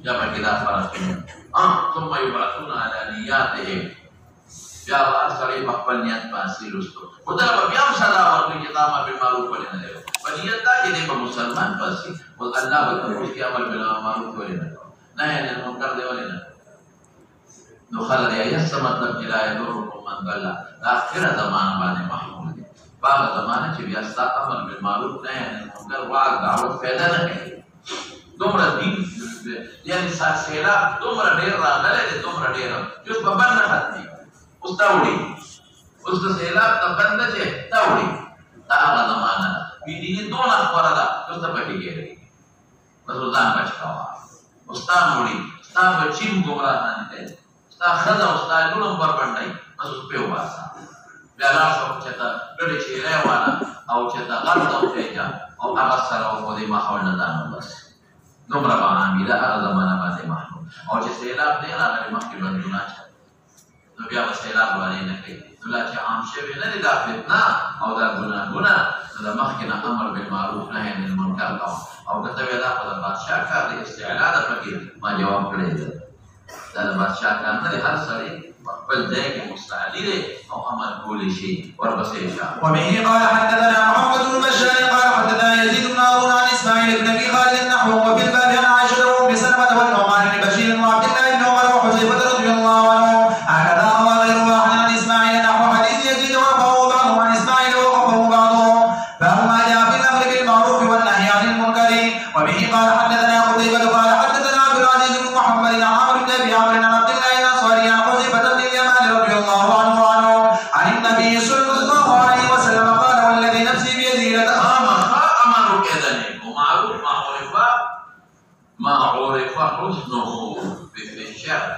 A: یا بقیدہ فرق ثم یبعثون علی نیاته یا واسری مقبل نیت پاسی رستو خدا بیام صدا ورکی کتابہ بالمعروف ولی نہ دے ونیت دا کہ مسلمان پاسی اور اللہ بتوش کے عمل بالمعروف ولی نہ نہ ہے منکر دے ولی نہ نو خلد ایس مطلب جلا یدورکم من ضل آخر زمان بانے محمود ہے باغ زمانہ چی بیاستا عمل بالمعروف نہ ہے منکر وعد دعوت پیدا نہ ہے تمرا دین یعنی سیلا تمرا دیر را گلے دے تمرا دیر جس پا بند ختمی اس تاوڑی اس تا سیلا تا بند چے تاوڑی تا آغا زمانہ بی دینی دون اخبارا دا جس تا پٹی گئے رہی بس ازان بچکا ہوا اس تا موڑی اس تا بچیم گمراہ نانی دے تا خدا استاد لون پر باندې مسو په واسه بیا لا شو چې تا ګډه چې راواله او چې تا غلط او پیجا او هغه سره او دې ما خو نه دانو بس دومره باندې دا هغه زمانہ باندې محمود او چې سیلاب نه راغلی مخکې بندونه چا نو بیا سیلاب باندې نه کوي نو چې عام شوی نه دا فتنه او دا ګناهونه دا مخکې نه امر بالمعروف نهی عن المنکر او کته دا په بادشاہ کار دې استعلاء د فقیر ما جواب کړی دا بادشاہ کار نه هر سړی بل ذلك مستعدين أو أمر كل شيء وربسيشا.
B: وبه قال حدثنا محمد بن بشار قال حدثنا يزيد بن هارون عن إسماعيل بن أبي خالد نحوه وفي الباب عن عائشة وأم سلمة والنعمان بن بشير وعبد الله بن عمر وحذيفة رضي الله عنه هكذا روى غير واحد عن إسماعيل نحو حديث يزيد ورفعه بعضهم عن إسماعيل ووقفه بعضهم باب ما جاء في الأمر بالمعروف والنهي عن المنكر. وبه قال حدثنا قتيبة قال حدثنا عبد العزيز بن محمد عن عمرو بن أبي عمرو عن عبد الله الأنصاري عن حذيفة بن اليمان رضي الله عنه عن النبي صلى الله عليه وسلم قال والذي نفسي بيده
A: أمر كذلك ومعروف ما عرف حسنه في الشرع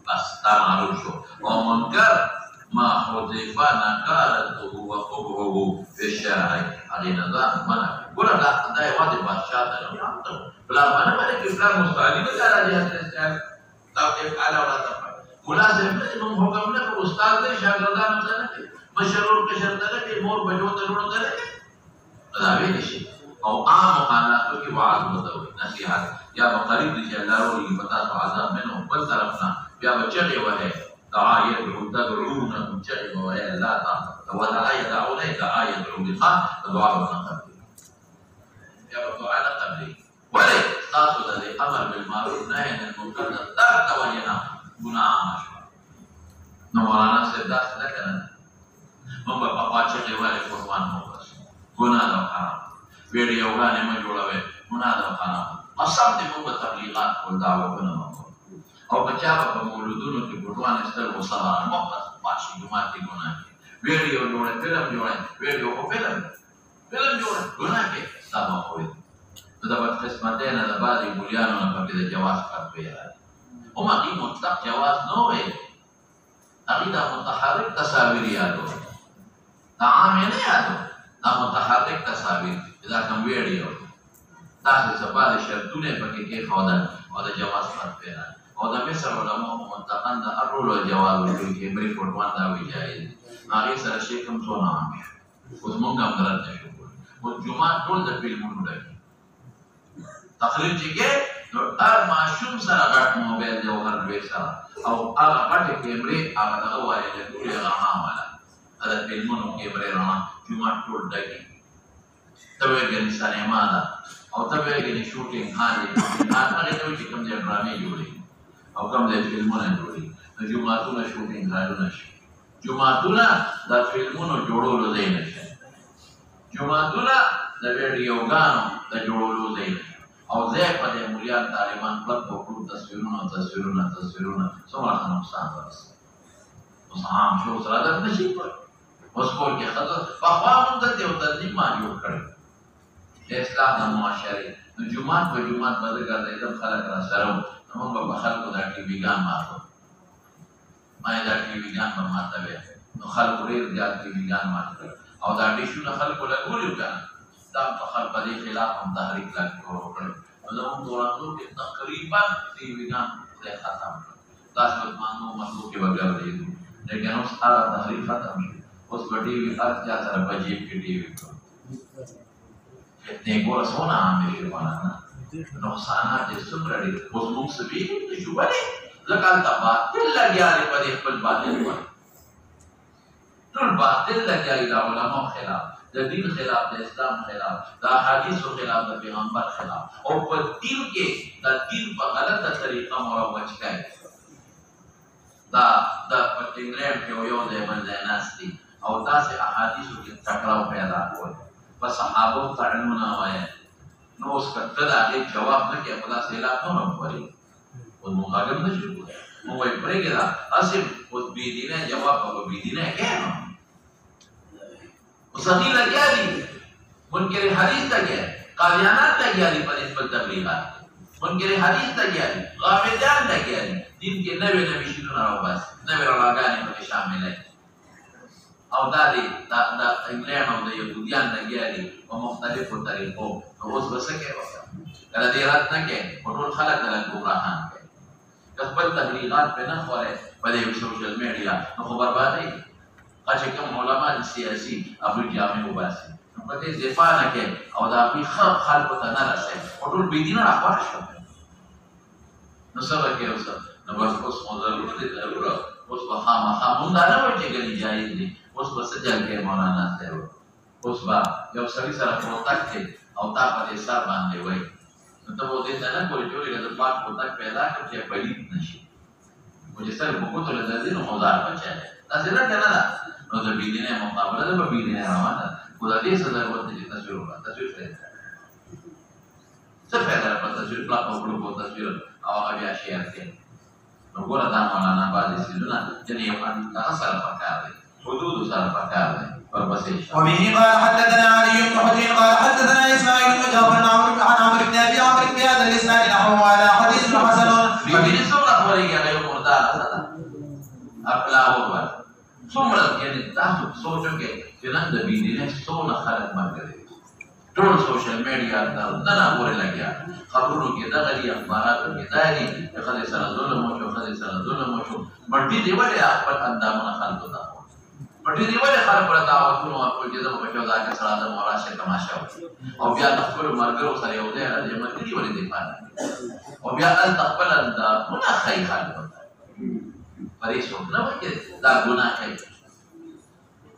A: بس معروف شو ومنكر ما حذف نكارته وقبره في الشرع هذه نظام منع ولا لا ده واجب بادشاہ ده بلا منع مالك فلان مستعد على جهة الاستعمال توقيف على ولا تفعل ملازم انهم حکم نه کو استاد دے شاگردان ته مشرور کے شرط ہے کہ مور بجو ضرورت ہے راوی نشي او عام حالات کی وعظ بتاو نصیحت یا بقریب دی اللہ اور یہ بتا تو عذاب منه بل طرفنا یا بچے وہے دعاء يدعو تدعون منشئ وهي لا تعطى ودعا يدعو لك يدعو بالحق فدعاء ونقبل يا بدعاء نقبل ولي تاسو د امر بالمعروف نهي عن المنکر ترک وجنا گناہ مشوا نو مولانا سے داس نہ کرنا مونږ په پاچه کې وایي قربان مو بس گناہ دا حرام ویډیو غانې مې جوړوي گناہ دا حرام اصل دې مونږ تبلیغات کول دعوه نه او بچا په مولودونو کې بوټوان استل وسره مختص ماشي جمعه کې ګناه ویډیو جوړه فلم جوړه ویډیو او فلم جوړه ګناه کې سبا کوي دا په قسمت نه د بعضي بولیانو نه په دې جواز کوي او ما دې مطلق جواز نه وي هغه دا متحرک تصاویر یادو دا عام نه یادو دا متحرک تصاویر دا کوم ویډیو تاسو سبا د شرطونه پکې کې خدای او د جواز پر او دا مصر علماء منتقن دا ارول و جواز ورکوي کې بری فوټوان دا وی جایز هغه سره شي کوم څو نه عام اوس مونږ هم درته شو او جمعه ټول د فلمونو ډکه تقریر چې کې نو هر ماشوم سره غټ موبایل دی او هر وی سره او هغه غټ کیمرې هغه دغه وایي چې ټول هغه عامه ده د فلمونو کیمرې رڼا جمعه ټول ډکه ته وایي سینما ده او ته وایي شوټینګ هغه ته چې کوم ځای ډرامې جوړي او کوم د فلمونو جوړي د جمعهتونو شوټینګ راځونه شي جمعهتونه د فلمونو جوړولو ځای نشي جمعهتونه د ویډیوګانو د جوړولو ځای او ځای په دې مولیان طالبان په ټول تصویرونه څومره نقصان ورسي اوس عام شو سره د نشي اوس کول کې خطر په خوا مونږ ته یو تنظیم ما جوړ کړی د اسلام د معاشري نو جمعه په جمعه بدل کړی خلک را سره نو موږ په خلکو دا ټي وي ګان ماتو ما دا ټي وي ګان په ماته وې نو خلکو ډېر زیات ټي وي ګان ماتو او دا ډیشونه خلکو لګولیو کنه دا په خلکو په دې خلاف هم تحریک لا وکړ نو زموږ دورانو کې تقریبا ټي وي ګان ته ختم تاسو مانو مطلب کې وګورئ لیکن اوس هغه تحریک ختم شو اوس په ټي وي هر چا سره په جیب کې ټي وي ته ګور سونه عامه شي معنا نقصانات څومره دي اوس موږ سبي تجربه لکه تا باطل لګیاري په دې خپل باطل وایي ټول باطل لګیاري د علماء خلاف د دین خلاف د اسلام خلاف د احادیث خلاف د پیغمبر خلاف او په دین کې د دین په غلطه طریقه مروج کړي دا په انګلند کې یو ځای باندې ناشتي او تاسو احادیثو کې ټکراو پیدا کوي په صحابو تعلمنا وایي نو اوس کته دا هیڅ جواب نه کوي په داسې علاقو نه وایي او مغاګم نه شي نو وایي پرېږه دا اسیم اوس بي دینه جواب په بي دینه کې اوس هغه لګیاري منکر حدیث لګیاري قاریانات لګیاري په نسبت تبلیغات منکر حدیث لګیاري غامدان لګیاري دین کې نوې شنو راو بس نوې راګانې په شامل دي او دا انګلند او د یهودیان لګیاري په مختلفو طریقو نو اوس وسکه وکړه کله دې رات نه کې ټول خلک له ګمراهان کې خپل تبلیغات په نه خوره په دې سوشل میډیا نو خبر باندې چې کوم علماء سیاسي ابو جامع وباسي نو په دې دفاع نه کې او دا په خلکو ته نه رسي ټول بيدینه راخوښ شو نو سبا کې اوس نو بس اوس مو ضرورت دی ضرورت اوس به خامخا مونږ دا نه وایو چې ګنې جایز دي، اوس به څه چل کوې مولانا صاحب، اوس به یو سړي سره کوتک دی او تا په دې سر باندې وایي، نو ته به دې ته نه ګورې چې ولې د پاک کوتک پیدا کړم چې پلید نه شي، خو چې سر په ګوتو له درځي نو مزار بچی دی. داسې نه که نه ده، نو د بېدینۍ مقابله ده، به بېدینۍ روانه ده، خو د دې څه ضرورت دی چې تصویر وکړه، تصویر څه دی، څه فایده ده په تصویر پلاک وکړو په تصویر او هغه بیا شیر کړې. نو ګوره دا مولانا بعضې څیزونه یعنې یو هغه سره پکار دی، حدودو سره پکار دی.
B: وبه قال حدثنا علي بن حجر قال حدثنا اسماعيل بن جعفر عن عمرو بن ابي عمرو بهذا الاسناد نحوه وهذا حديث حسن.
A: بيجي څومره خورېږي هغه یو مردار ده خپله وویل څومره یعنې تاسو سوچ وکړئ چې نن د بېدینۍ څومره خلک ملګري دي، ټول سوشل میډیا ته دننه پورې لګیا، خبرونو کې دغه دي، اخباراتو کې دا دي چې ښځې سره ظلم وشو، ښځې سره ظلم وشو. مټي دې ولې خپل اندامونه خلکو ته مټي دې ولې خلکو ته دعوتونه ورکول چې زه به په چوکاټ سره ځم او راشه تماشا وکړي، او بیا د خپلو ملګرو سره یو ځای راځي، ملګري ولې دفاع نه کوي، او بیا هلته خپل اندامونه ښیي خلکو ته، په دې څوک نه وایي چې دا ګناه کوي.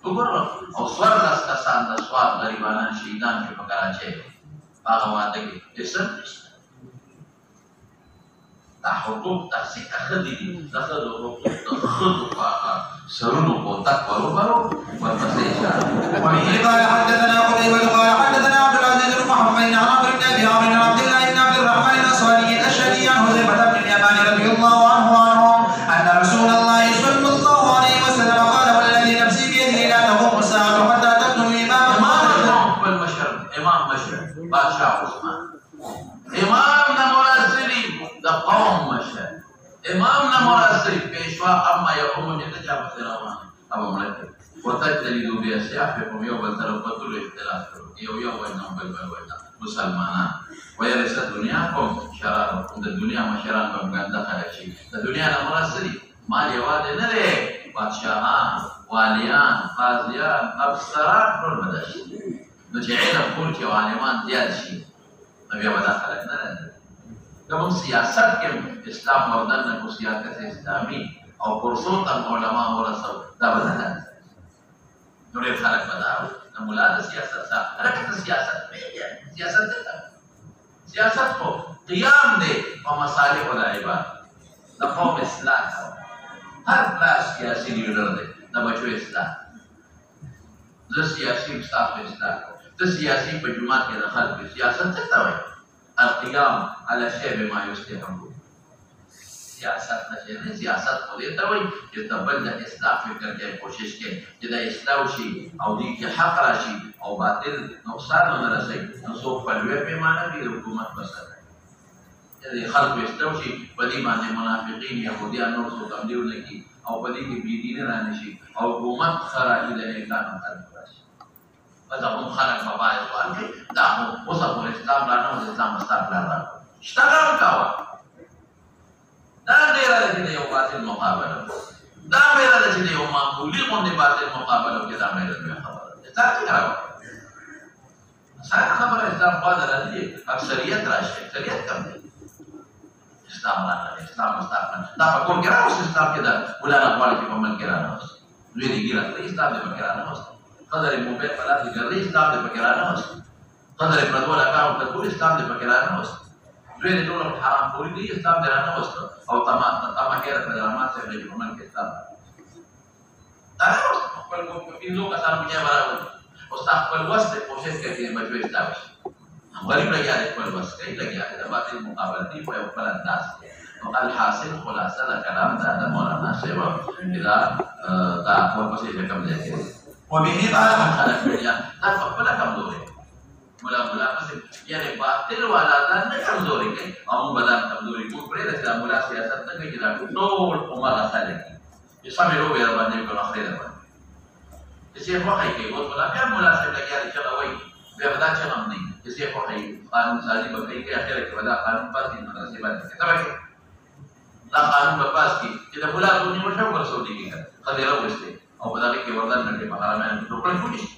A: وګوره او څوارلس کسان د سوات غریبانان شهیدان چې په کراچۍ په هغه واده کې جسم نشته. دا حقوق داسې که ښځې دي، د ښځو حقوق د ښځو په هغه سرونو کوتک وروبرو ورپسې
B: وبه قال حدثنا قتيبة قال حدثنا عبد العزيز بن محمد عن عمرو بن ابي عمرو عن عبد الله بن عبد الرحمن الانصاري الاشهري عن حذيفة بن اليمان رضي الله عنه ان رسول الله صلى الله عليه وسلم قال والذي نفسي بيده لا تقوم الساعة حتى تبدو الامام
A: المشرق امام مشرق بادشاہ عثمان امام نه مراسلی د قوم مشر، امام نه مراسلی پیشوا اما یقوم چې ته چا پسې روان او مړه کوي وتجتلدوا بأسيافكم یو بل سره په ټولو اختلاف کوي، یو وایي بل وایي مسلمانان ویرث دنیاکم شرارکم، د دنیا مشران به ګنده خلک شي. د دنیا نه مراد څه دي؟ مال یوازې نه دی، بادشاهان، والیان، قاضیان، افسران ټول به دا شي. نو چې علم خور چې عالمان زیات شي نو بیا به دا خلک نه راځي. که موږ سیاست کې اسلام وردن نه کړو، سیاست اسلامي او کورسو ته علما ورسو، دا به نه راځي. نو ډېر خلک به دا وایي د ملا د سیاست څخه هلکه ته سیاست پرېږدې، سیاست څه ته؟ سیاست خو قیام دی په مصالحو د عباد، د قوم اصلاح کوه. هر پلار سیاسي لیډر دی د بچو اصلاح، زه سیاسي ستا په اصلاح کوم، ته سیاسي په جومات کې د خلکو سیاست څه ته وایي؟ القیام علی شی بما یصلحه. سیاست نشي نه، سیاست خو دې ته وایي چې ته بل د اصلاح فکر کوې، کوشش کوې چې دا اصلاح وشي او دې کې حق راشي او باطل نقصان ونه رسوي. نو څوک په لویه پیمانه کې د حکومت مسله د خلکو اصلاح وشي، په دې باندې منافقین یهودیان نور څوک تمدیر نه کړي او په دې کې بېدیني را نه شي او حکومت ښه راشي، د نیکانو خلک راشي. بس هم خلک به باید ورکړي دا خو اوس خو اسلام را نه و، اسلام به ستا پلار راکړو، اشتغل کوه. دا ډېره ده چې د یو باطل مقابله وکړو، دا ډېره ده چې د یو معمولي غوندې باطل مقابله وکړي، دا ډېره لویه خبره ده. اسلام څنګه راوړي؟ اسانه خبره اسلام خوا ته راځي، اکثریت راشي، اکثریت کم دی. اسلام راغلی، اسلام مستقبل دا په کور کې راوست، اسلام کې دا مولانا غواړي چې په ملک کې رانوست، دوی دې ګیره کړي، اسلام دې پکې رانوست، قدر موبایل په لاس کې ګرځي، اسلام دې پکې رانوست، قدر پردول اکاونټ ته ټول اسلام دې پکې رانوست، دوی دې ټول حرام خوري دي، اسلام دې رانوست، او تماکې راته درامات سره دې په ملک کې اسلام دا راوست. خپل پنځو کسانو کې برابر او ستا خپل وس ته کوشش کوي چې بچو اسلام شي. غریب لګیا دی، خپل وس کوي لګیا دی، د باطل مقابله دی په یو خپل انداز کې. نو الحاصل خلاصه د کلام دا د مولانا صاحب دا ورپسې چې کوم ځای کې
B: وبه قال
A: خلک بیا دا په خپله کمزوري مولا پسې یعنې باطل والا دا نه کمزوري کوي او موږ به دا کمزوري کوو. پرېږده چې دا مولا سیاست نه کوي چې دا ټول هماغه خلک دي چې سمې لوبې را باندې وکړو خیر را باندې چې څه خوښه یې کوي. اوس مولا بیا مولا صاحب لګیا دی چغه وایي، بیا به دا چغه هم نه وي چې څه خوښه یې قانون سازي به کوي، که اخره کې به دا قانون پاس کړي، مدرسې باندې ته به کوې دا قانون به پاس کړي چې د مولا په نیمه شو ورسودي کېږي ښځې راوستې او په دغه کې وردن ګټې په حرامانو ټوکړه جوړې شي،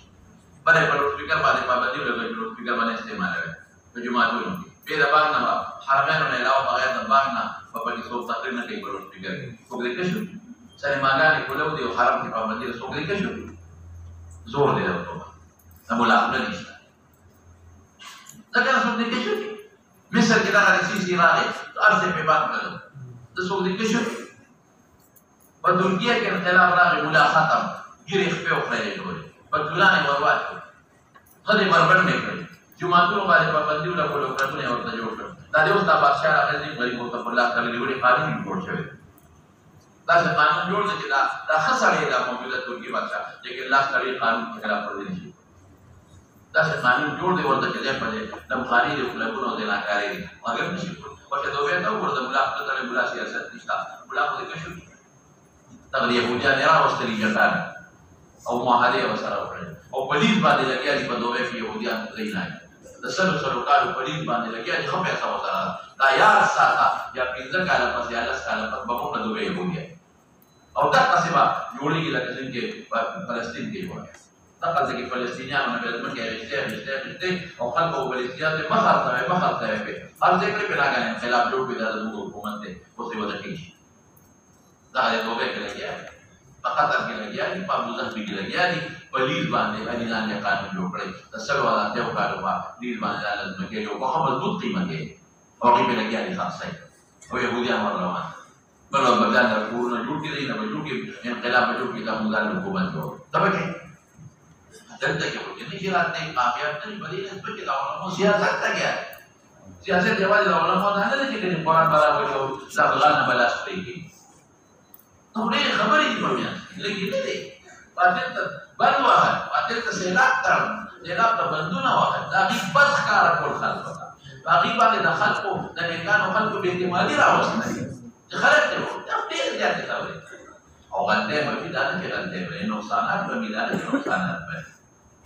A: بله یې په لوډ سپیکر باندې پابندي ولګوي چې لوډ سپیکر باندې استعمالوي په جوماتونو کې. بې د بانک نه به حرمینو نه علاوه بغیر د بانک نه به پکې څوک تقریر نه کوي په لوډ سپیکر کې، څوک دې کشف سلیمانګانې کولو دی او حرم کې پابندي رسول دی کې شو زور دی ورته د ملاقات نشته دا کنه څه دی کې شو مصر کې دا رسېږي راغی ارزه په باندې کړو د څو دی کې شو په ترکیه کې انقلاب راغی مولا ختم ګیرې خپې وخړې جوړې په ټولانه ورواټ خدای بربند نه کړی جمعهتونو باندې پابندي ولګول قانون ورته جوړ کړ دا د اوس د بادشاہ راغلی غریب او په الله تعالی وړي قانون جوړ شوی دا څه قانون جوړ دی چې دا خسرې دا موجوده ترکی بادشاہ چې الله تعالی قانون کې خلاف ورزي شي دا څه قانون جوړ دی ورته چې په دې د مخالفت د خلکو د ناکاري مګر نشي په څه دوه ته ورته ملاقات ته بلا سیاست نشته ملاقات کې شو تغلیه يهوديان راوستلي جنان او معاهده وسره وکړي او پلیز باندې لګیا دي په دوه کې يهوديان ځای نه د سلو کالو پلیز باندې لګیا دي خو په څه وسره دا یاد ساته یا پنځه کاله پس یا لس کاله پس به موږ دوه يهوديان او دا قصبه جوړیږي لکه څنګه په فلسطین کې وایي دا قصه کې فلسطینیانو نه بل څه رښتیا او خلکو فلسطینیان ته مخاطب په هر ځای کې بلاګان انقلاب جوړ کړي د حکومت ته اوسې وځي کیږي دا یو دوه کې لګیا په قطر کې لګیا دي په ابوظبي کې لګیا دي پلیز باندې باندې لاندې قانون جوړ کړي د سلو والا ته وکړو پلیز باندې لازم کې یو په مضبوط قیمت کې او کې لګیا دي خاصه او يهوديان روان بل بدل کورونه جوړ کړي نه جوړ کړي انقلاب جوړ کړي د موږ حکومت جوړ دا به دلته کې وځي چې راته کامیاب نه بلې نه چې دا علماء سیاست ته کې سیاست دیوال د علماء نه نه چې قرآن برابر او ځغلان بلاس کوي نو دې خبرې دي په میان لکه نه دي باطل ته بل واحد باطل ته سیلاب تر سیلاب ته بندونه واحد دا غي بس کار کول خلکو باقي باندې د خلکو د نیکانو خلکو به اعتمادي راوستل چې خلک ته دا ډېر زیات کوي او غلطه به دا نه کې غلطه به نقصانات به ملال نقصانات به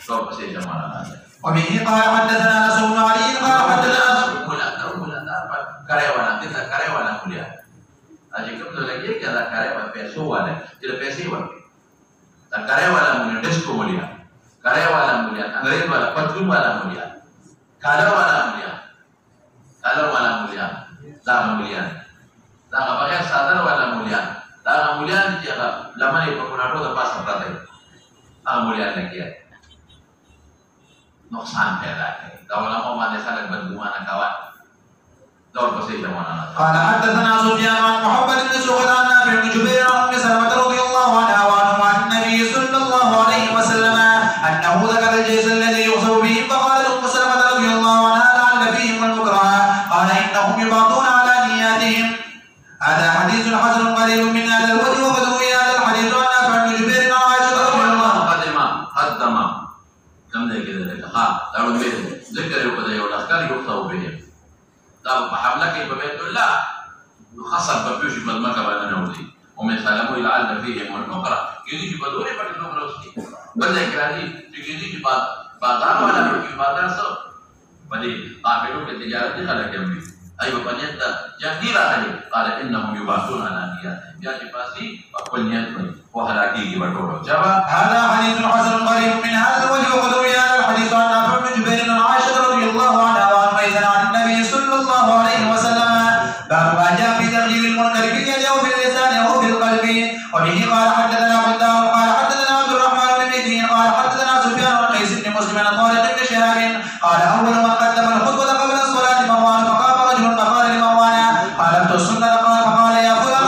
A: تو پسې جماعه
B: وبه قال حدثنا رسول الله عليه قال حدثنا
A: مولانا کرے والا مولیا اجي کوم څه لګي چې دا کرے والا پیسو والا چې پیسې ورکړي دا کرے والا مولیا ډیسکو مولیا کرے والا مولیا انګریز والا پتلون والا مولیا کالر والا مولیا دا مولیا دا بغیر صادر والا مولیا دا مولیا چې لمنې په کوناټو د پاسه پراته هغه مولیا لګي نقصان پیدا کوي دا علماء باندې خلک بدګمانه کوي دور پسې جمعنا
B: قال حدثنا سفيان عن محمد بن سعود عن نافع بن جبير عن ام سلمة رضي الله عنها وعنه عن النبي صلى الله عليه وسلم انه ذكر الجيش الذي يخسف به فقال ام سلمة رضي الله عنها لعل فيهم المكره قال انهم يبعثون على نياتهم هذا حديث حسن قليل من هذا الوجه وقد روي هذا الحديث عن نافع بن جبير عن عائشة رضي الله
A: قدم كم ده كده ها دارو ذكر وكذا يقول اذكار يخطئ بهم دا په حمله کې په بیت الله خاصه په پیوشي په مکه باندې نوځي او مې سلام ویل عل فيهم والنقره کېږي چې په دوره باندې نقره وستي بل ځای کې راځي چې کېږي چې بازار والا کې بازار سره باندې قافلو کې تجارت خلک هم وي ايوه باندې دا جنگي راغلي قال انهم يبعثون على نيات بیا چې پاسي خپل نیت کوي او هلاکیږي ورټولو جواب
B: هذا حديث حسن قريب من هذا الوجه وقد روي هذا الحديث عن نافع بن جبير عن عائشة رضي الله عنها وعن ميسر عن النبي صلى الله عليه وسلم باب ما جاء في تغيير المنكر باليد او باللسان او بالقلب وبه قال حدثنا بندار قال حدثنا عبد الرحمن بن مهدي قال حدثنا سفيان عن قيس بن مسلم عن طارق بن شهاب قال اول من قدم الخطبة قبل الصلاة مروان فقام رجل فقال لمروان خالفت السنة فقال يا فلان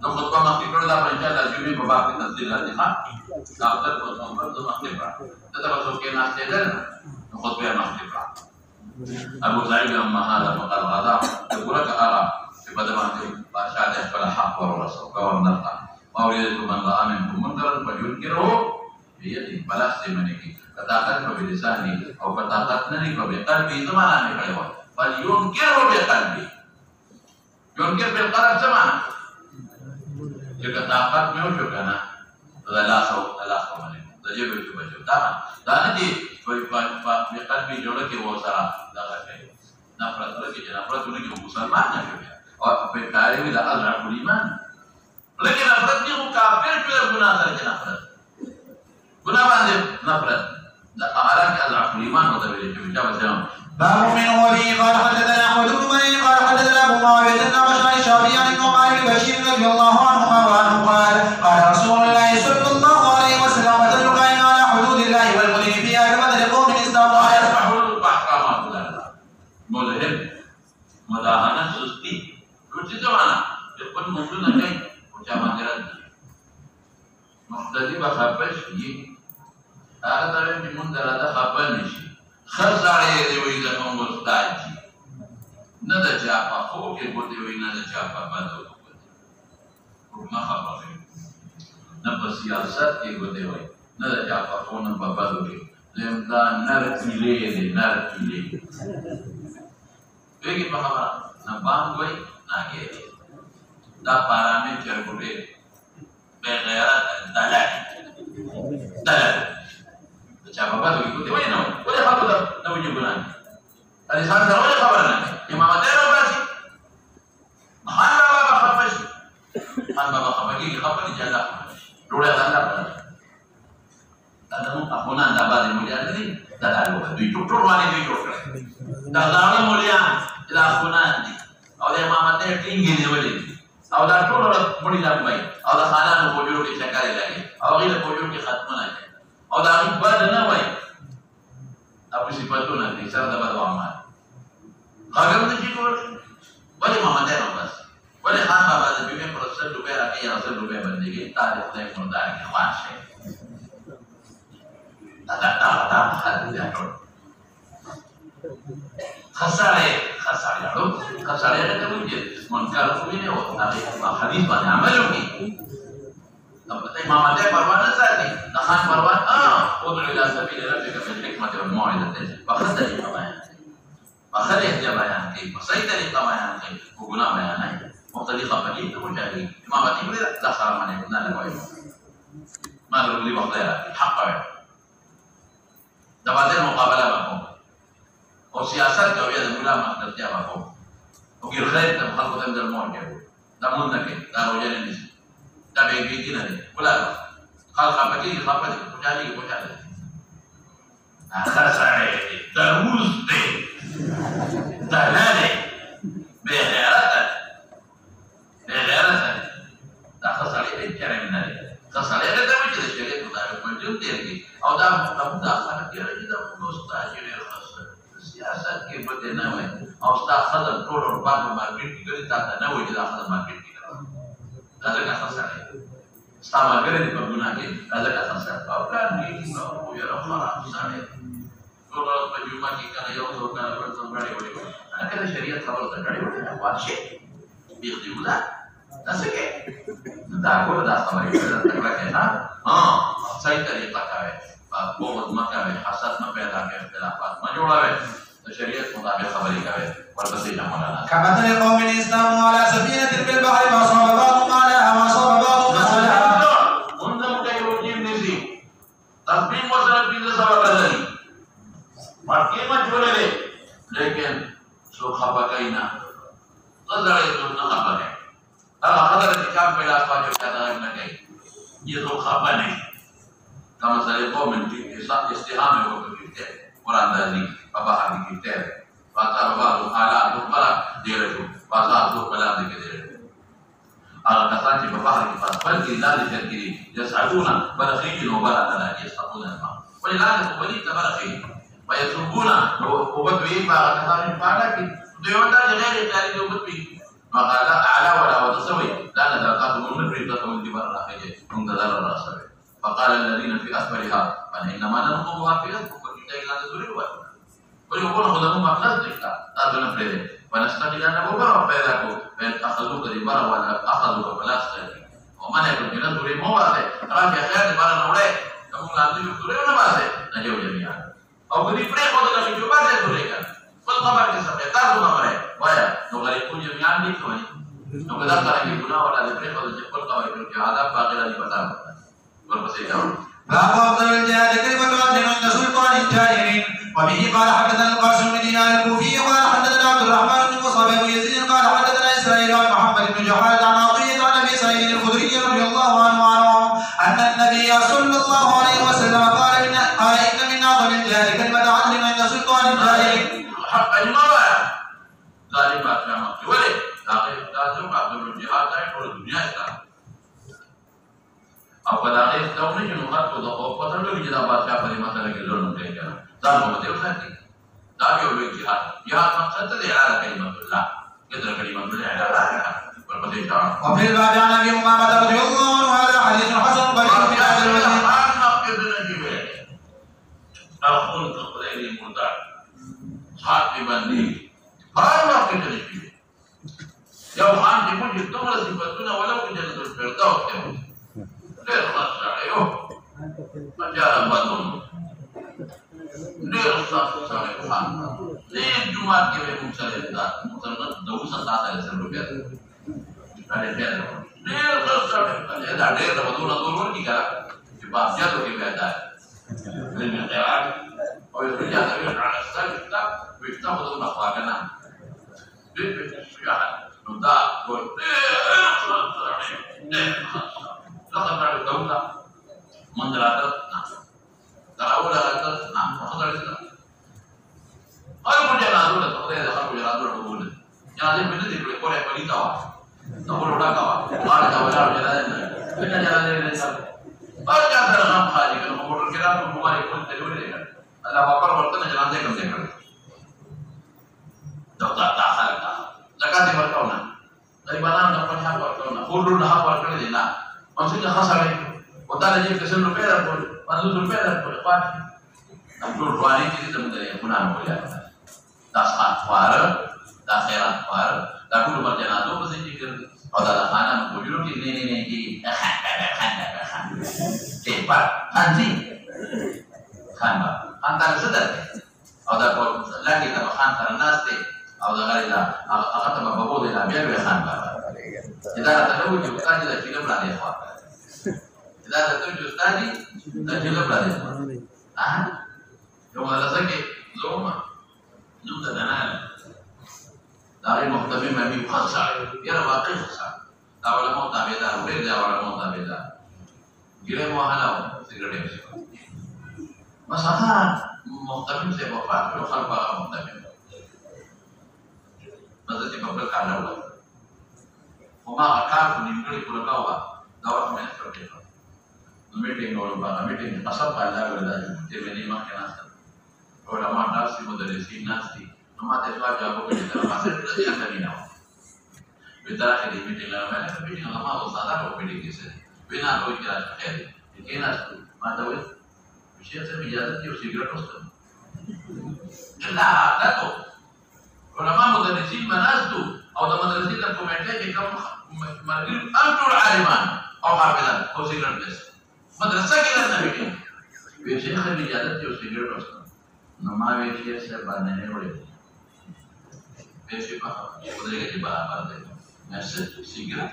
A: خطبه مخکې کړو دا په انشاء الله جمعې په باب کې تفصیل راځي ها دا تر اوسه هم د مخکې کړه دا تاسو کې ناشته ده نو خطبه مخکې کړه ابو سعيد اما هذا فقال غدا تقولك ارى في بدر بادشاہ د خپل حق ور رسول کوم نرتا مولید من رأى منكم منکرا فلينكره بيده بلاس دې منی کی طاقت په لسانی او په طاقت نه په قلبي زمانہ نه کړو فلينكره بقلبي ينكر بالقلب زمانہ جګه طاقت مې وشو کنه دا لاس باندې د جيبه کې بچو دا نه دي په قلبي جوړه کې و سره دا کوي نفرت ورته چې نفرت ولې مسلمان نه شي او په تعریف د الله ایمان لیکن نفرت دې خو کافر په ګناه سره نفرت ګناه باندې نفرت دا اعلی کې الله ایمان ہوتا ہے چا بچے ہم
B: باب منه وفيه قال حدثنا احمد بن مني قال حدثنا ابو معاويه النبشري الشافعي عن النعمان بن بشير رضي الله عنهما وعنه قال قال رسول الله صلى الله عليه وسلم مثل القائم على حدود الله والمدين فيها كمثل قوم استطاعوا
A: يسمع حدود احکامات الله ملهم مداهنه سستی کچھ زمانہ جب خود موضوع نہ کہیں کچھ مانگرد مقتدی بخفش یہ هغه طرف چې مونږ دراته خپل نشي خزاړې دی وي زموږ استاد جي نه د چا په خو کې ګوتې وي نه د چا په بدو ګوتې ما خبره نه په سیاست کې ګوتې وي نه د چا په خو نه په بدو کې زم دا نر کیلې دی نر کیلې ویږي په خبره نه باندې وي نه کې دا پارامې چرګوټې بے غیرت دلال چاپا بات ہوگی کتے وہی نہ ہوئی وہ دے خبر نہ ہوئی جو گناہ علی سان سر وہی خبر نہ ہے امام دیر ہو باسی خان بابا خفشی خان بابا خفشی خبر نہیں جالا روڑے اللہ پر تدنو اخونان داباد مولیان دی دلال ہوگا دوی ٹوٹور وانی دوی ٹوٹر دلال مولیان الہ اخونان دی او دے امام دیر ٹینگی دی ولی دی او دا ٹوٹور مڑی لگ بائی او دا خانان پوجورو کی چکاری لگی او غیر پوجورو کی ختمون آئی او دا غیب بد نه وای ابو صفاتونه دي سر د بد عمل خاګم دي چې کول ولی محمد نه بس ولی خان بابا د بیمه پروسه روپے راکې یا 100 روپے باندې تاریخ د مردار کې خواشه دا حد دی خساره اړو خساره ته وایي منکر خو نه او هغه حدیث باندې عمل وکړي امام دې پروانه ساتي د خان پروان ادعو الى سبيل ربك بالحكمه والموعظه فخذ الجبيان فخذ الجبيان كي صحيح طريقه بيان كي وغنا بيان ہے مختلف قبلی تو چاہیے امام دې ویل لا خرام نه نه لګوي ما لري وخت حق ہے دبادر مقابله وکړو او سیاست کوي د مولا مخدرتیا وکړو او غیر خیر ته خلکو ته درمون کوي دا مونږ نه کوي دا وجه نه دا به دې نه ولا خلق پکې خپل پوجالي اخر سره دروز دې دلاله به غیرت دا خسرې دې کریم نه خسرې دې ته چې شریعت مطابق موجود دی او دا مطابق اخر کې راځي دا استاد یې خسر سیاست کې بده نه وای او استاد خدای ټول ور باندې مارکیټ کې کوي تا نه وای چې دا خدای مارکیټ کې دا څنګه خسرې استعمال کرے دی پر گناہ کے اللہ کا خاصا اور کار نہیں نو یہ خراب سانے تو روز پر جمعہ کی کرے یو تو کار پر تو بڑے بڑے اگر شریعت خبر تو بڑے بڑے واشه بیخ دی ولا تاسکے دا کو دا خبر تکرا ہے نا ہاں صحیح طریقہ کا ہے بہت مکہ ہے حسد نہ پیدا کر اختلافات نہ جوڑا ہے شریعت مطابق خبر کا ہے اور بس یہ مولانا
B: كمثل قوم استقاموا على سفينة في البحر فأصاب بعضهم عليها وأصاب بعضهم عليها
A: تقبیم وصلت بیدہ سوا قدری مرکیمت جولے لے لیکن سو خبا کئینا غزرے تو نہ خبا کئ اگر حضرت کام پیدا پاجو کہتا ہے نہ کئ یہ تو خبا نہیں کما سرے قوم کی استحام ہے وہ کہتے ہیں قرآن دازی بابا حبی کہتے ہیں فاتا بابا حالات دوبارہ دے رہے ہو بازا دوبارہ دے کے دے رہے ہو على كثرة ببحر الفرس بل إذا لشركين يسعدون برخيج وبركنا يسحقون الماء ولذلك وليد برخيج ويسرقون وبدوي فغتها من فعلك ديوتا لغير ذلك وبدوي وقال أعلى ولا وتسوي لا نتاقات من ريبة من دبر الرخيج منتظر الرسول فقال الذين في أسفلها فإنما ننقبها في أسفل فكتا إلى نزول الوقت ويقول خدموا مخلص لك تابنا فريده ونستقل أن أبو برا بيدك فإن أخذوك لبرا ولا أخذوك فلا استقل ومن يكون في نزول مواسي رافع خير لبرا نولي يقول لازم يكتوري ونباسي نجيو جميعا أو كذي فريق وضلك في جوباسي توليك فالخبر كسبه تازو نمره ويا نغريقون جميعا لكوني نقدر تركي بنا ولا لفريق وضلك فالخبر كي عذاب باقرة لبطان والبسيط
B: باب أفضل الجهاد كلمة عدل عند سلطان الجائرين وبه قال حدثنا القاسم بن دينار الكوفي قال حدثنا عبد الرحمن بن مصعب بن يزيد قال حدثنا إسرائيل عن محمد بن جحال عن عطية عن أبي سعيد الخدري رضي الله عنه أن النبي صلى الله عليه وسلم قال إن من أعظم الجهاد كلمة عدل
A: وطن لوگ جدا بادشاہ پر مسئلہ کے ظلم کرے گا دار محمد دیو ساتھی دار یو لوگ جہاد مقصد تے اعلان کلمۃ اللہ کدر کلمۃ اللہ اعلان پر بدے جان
B: وفي الباب عن ابي امامه رضي الله عنه هذا حديث حسن غريب من هذا الوجه
A: اخون قبلي مردار صاحب بندي قال ما في تشبيه لو عندي وجه تمر صفتنا ولو جنة الفردوس غير خاص عليه مجال بدون غير خاص عليه خان ليه جمعة كيف مسلمات مسلمات دوسة ساعة لسلوكيات هذا كذا غير خاص عليه هذا غير بدون دور كي كذا جباب جالو كي بيدا من القراءة أو يرجع تبين على السلف ويفتقدوا مخاطنا يعني ندا قول لقد بعد الدولة من دراسة تراول دراسة فخذ قالوا كل جنازة تقضي دخلوا جنازة القبول جنازة من الذي يقول يقولي توا نقول ولا كوا قال توا جنازة من جنازة قال جنازة الغام خالي كانوا مقولون الكلام وما يقول تلوي لنا الله أكبر ورتنا جنازة كم ذكر دكتور داخل زكاة بركونا daripada dapat hak berkona, hulur hak berkona di na, maksudnya khasar itu. Kota lagi kesan rupiah pun, pandu rupiah pun, apa? Nampur ruani jadi teman dari punan boleh. Das atwar, das heran atwar, dah kudu berjalan tu pasti jikir. Ada dah kanan bujur di ni ki, cepat, anjing, kanba, antar sedar. Ada kau lagi tak antar nasti. أو غيرها أخذت بابود إلى بيع ويخان بابا إذا تزوج أستاذي تجيل بلاد إخوان إذا تزوج أستاذي تجيل بلاد إخوان يوم رزقي زوما نمت دنال داري مختبين ما بيه خلصة يرى واقع خلصة داولا موتا بيدار وليد داولا موتا بيدار جيلي موهلا سيجرد يمسكو مساحة مختبين سيبوفات وخلق بقى مختبين Maksudnya babel kada ulah. Oma akar nimgri pulakawa dawat men seperti itu. Meeting orang bang, meeting asal pada berada di sini makan nasi. Orang mana nasi muda di sini nasi. Nama teswa jauh ke dalam pasar tidak yang kami nawa. Betah di meeting lama, meeting lama usahlah meeting di sini. Bina roh kira sekali. Ini nasi mana wes. Bisa saya bicara dia segera kosong. Jelas tak? علماء مدرسين منازلوا او المدرسين الكومنتات كم مرجل انتم العالمان او حافظا او سيجرت بس مدرسه كده النبي بشيخ الرجالات جو سيجرت اصلا نما بشيخ से बनने नहीं पड़े بشيخ उधर के बाहर बाहर message cigarette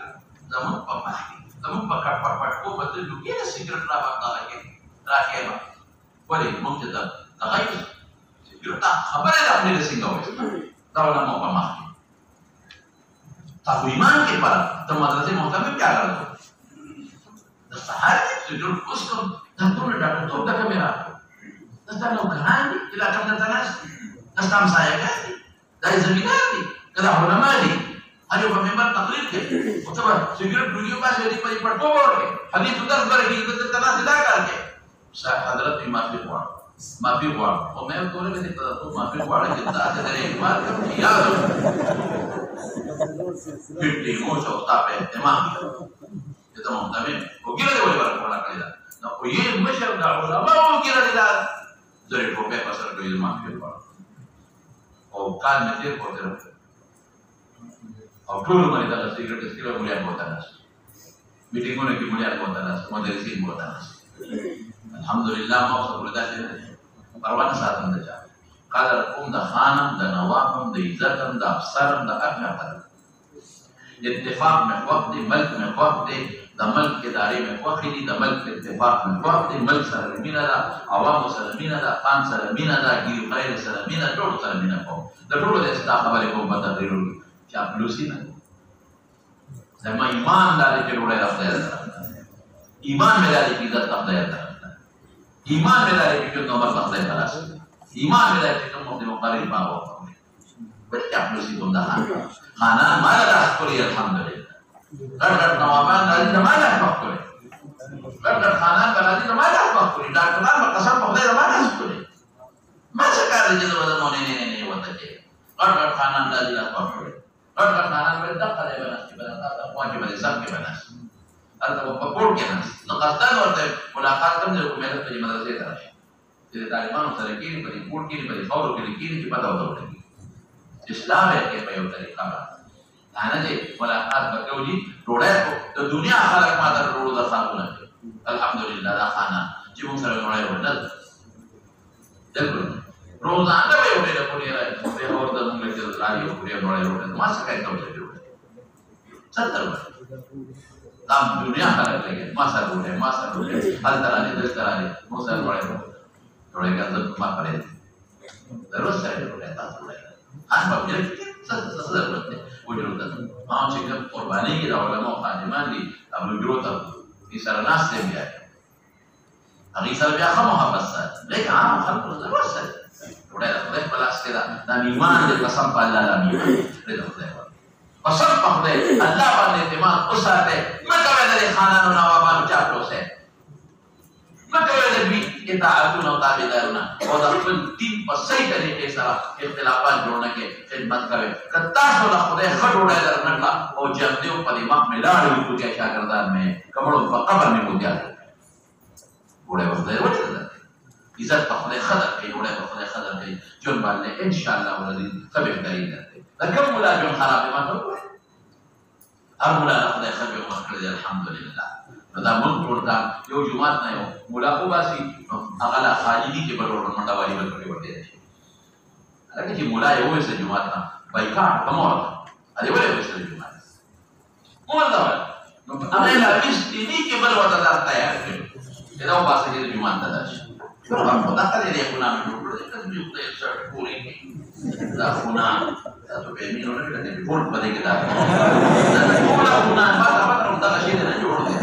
A: zaman pakai को बदल लो ये सिगरेट ला बता लगे राखे बा बोले मुझे तगायु सिगरेट खबर है अपने Singapore tahu nama pemahki. Tahu iman kita, teman-teman muhtamin क्या करते? Sehari sejauh kusum, tentu tidak betul dah kamera. Tentang nukaran, tidak akan tertanas. Tentang saya kan, dari seminari, kalau orang mali, ada pemimpan taklid ke? Coba, segera dunia pasal di perkobor ke? Hadis sudah berarti kita tertanas tidak kan ke? Saya Hadrat Imam Firman. माफी हुआ और मैं तोरे में देखता तो माफी हुआ है जितना तेरे एक बार किया तो फिफ्टी हो चौथा पे तमाम ये तो हम तभी वो किला दे बोले बार पढ़ा कर दिया ना वो ये मशहूर ना हो रहा वो किला दिया जरे टोपे पसर को ये माफी हुआ और काल में देर होते रहे और टूर में इधर सिगरेट इसके मुझे बहुत आना मीटिंगों ने की मुझे बहुत आना मदरसी बहुत आना Alhamdulillah mau sekolah sih. Perwana saat mendaja. Kalau da khanam, da nawabam, da izatam, da absaram, da aknafar. اتفاق में वक्त मल्क में वक्त द मल्क के दायरे में वक्त द मल्क के इत्तेफाक में वक्त मल्क सरमीना दा अवाम सरमीना दा खान सरमीना दा गिर खैर सरमीना टोट सरमीना को द टोट दस्ता खबर को बता दे रो क्या प्लूसी ना जमा ईमान दाले के रोड़े रखते हैं ईमान में दाले की इज्जत रखते हैं ईमान में दाले की नंबर रखते हैं ईमान में दाले की नंबर मुकर्रर पाओ क्या प्लूसी तुम दा खाना माला दा कोई अल्हम्दुलिल्लाह कर नवाबान दाले माला पकड़े ډاکټر خانان بلادي د ما لاس مخکوري ډاکټران به قسم په خدای د ما لاس خوري ما څه کار دی چې زه به د مونې نه ورته کېږم غټ خانان داسې لاس مخکوري غټ خانان به دقه دی به ناستې به د خوا کې به د سر کې به ناست هلته به په کوټ کې ناست نو قصدن ورته ملاقات کوم دی حکومت ته چې مدرسې ته راشي چې د طالبانو سره کېني په دې کوټ کېني په دې خاورو کې کېني چې پته ورته ولګي اسلام یې کې په یو طریقه باندې نه دی ملاقات به کوو جي ډوډۍ خو د دنیا خلک ما ته ډوډۍ درخواستونه کوي الحمدلله دا خانه چې موږ سره ډوډۍ وړل بالکل روزانه به یو ډېره پورې راځي به ورته موږ چې راځي یو پورې ډوډۍ وړل ما څه کوي ته ډوډۍ څه دا دنیا خلک لګي ما سره ډوډۍ هلته راځي دلته راځي موږ سره ډوډۍ ډوډۍ ګرځم ما پرې ضرور سره ډوډۍ تاسو ډوډۍ ان په دې څه ضرورت دی وجود ده ما چې کوم قرباني کې د علماء خادمان دي ابو جوته دې سره ناس دی بیا هغه سره بیا خمو حبسات لیکن عام خلق ضرور سره ډوډۍ د خدای په لاس کې دا ایمان دې قسم په الله لا ایمان دې خدای قسم په خدای الله باندې اعتماد وساته مکه د خانانو نوابانو چاپلوسه مکه د دې اطاعتونه او تابعدارونه او د خپل دین په صحیح طریقې سره اختلافات جوړونه کې خدمت کوي که تاسو له خدای ښه ډوډۍ درنکړه او جمدیو په دې مخ مې لاړې وکړو چې شاګردان مې کمړو په قبر مې موتیا ډوډۍ به خدای وچه ده عزت په خدای ښه درکوي ډوډۍ په خدای ښه درکوي ژوند باندې انشاءالله ولدي ښه بهترین درکوي د کوم ملا ژوند خراب دی ما ته وګورئ هر ملا له خدای ښه ژوند ورکړی دی الحمدلله نو دا موږ ټول ته یو جومات نه یو ملا وباسي هغه لا خالي دي چې بل ورته منډه والي بل پکې ورته شي هغه چې ملا یې وویسته جومات نه بایکاټ په مور هغې ولې وویسته جومات مور ته وایي نو هغې لا بیس دیني کې بل ورته ځان تیار کړي چې دا وباسه چې د جومات ته درشي خو دا ښه دی دې خونه مې جوړ کړی که مې خدای سړک پورې کړي دا خونه تاسو به یې مینو نه کړه چې ټول په دې کې دا ټوله خونه ما ته پته وم دغه شی دی نه جوړ دی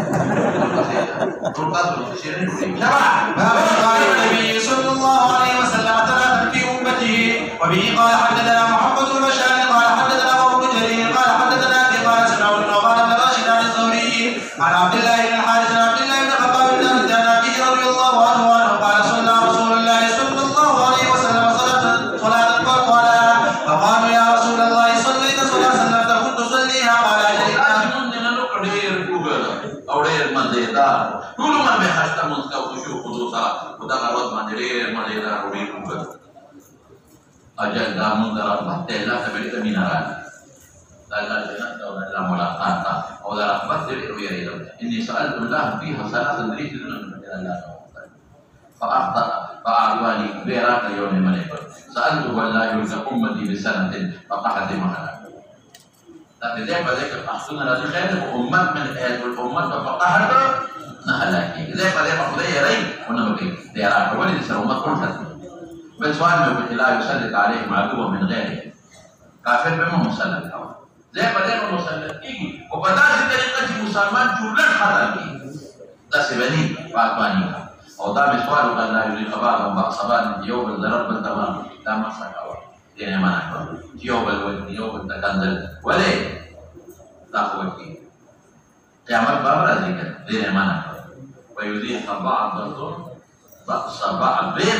B: النبي صلى الله عليه وسلم ثلاثا في امته وبه قال حدثنا محمد بن بشار قال حدثنا ابو جرير قال حدثنا ابي قال سمعوا النعمان بن راشد عن الزهري عن عبد الله بن الحارث عن عبد الله بن خباب بن الجنابي رضي الله عنه قال صلى رسول الله صلى الله عليه وسلم صلاه فقالوا يا رسول الله صليت صلاه لم تكن تصليها قال اجلنا
A: او ډېر مزېدار ټولو من به خسته مسکا او خشوع خضوع سره په دغه ورځ باندې ډېر مزېدار او ډېر وکړ اجل دا مونږ رحمت دی الله ته بېرته مینه راغله دا الله جنت او د الله ملاقات ته او د رحمت ډېر ویرېدم اني سألت الله فيها ثلاثا درې ځلونه مې د الله فأخطأ فأعطاني بيراك يوم ملك سألته ألا يرزق أمتي بسنة فقحتمها tapi dia pada kepastuan dari khair umat من الأمة فقهر نهلاكي dia pada maksudnya ya lain mana begitu dia orang kembali di umat pun satu bersuara begitu la yusallit عليهم عدو من غيره kafir memang musallat dia pada musallat ini وبدا طریقه مسلمان جمله خطا کی دا سبني فاطماني او دا مسوال الله يريد خبر صبان يوم الضرر بالتمام دا ما سكوا dia yang mana kau? Jauh bertakandal. Boleh tak boleh. Kiamat baru lagi kan? Dia yang mana kau? Wayudih ba'dun ba'sa ba'din.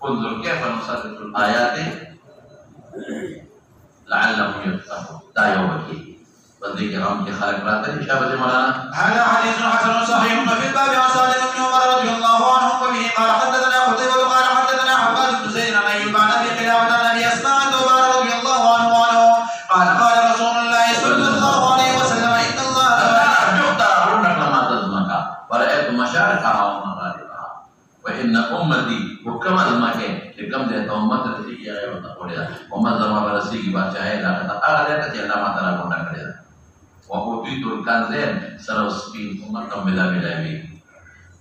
A: Unzur kaifa nusaddiqul ayati la'allahum yattaqun. Da yawm al-qiyamah. والذكر رمك خالق لا تدري شابة مولانا
B: هذا حديث حسن صحيح في الباب عن صالح بن عمر رضي الله عنه وبه قال حدثنا قتيبة قال حدثنا حماد بن زيد عن ايوب عن ابي قلابة عن ابي اسماء الدوبان رضي الله عنه قال قال رسول الله صلى الله عليه وسلم ان الله
A: لما تزمك ورأيت مشارقها ومغاربها وان امتي وكما المكان لكم ذات امت رسيك يا ايها الناس امت زمان رسيك بادشاہ لا تقال ذات الله ما ترى كنا كده وأوتيت الكنزين سرسبين أمة بلا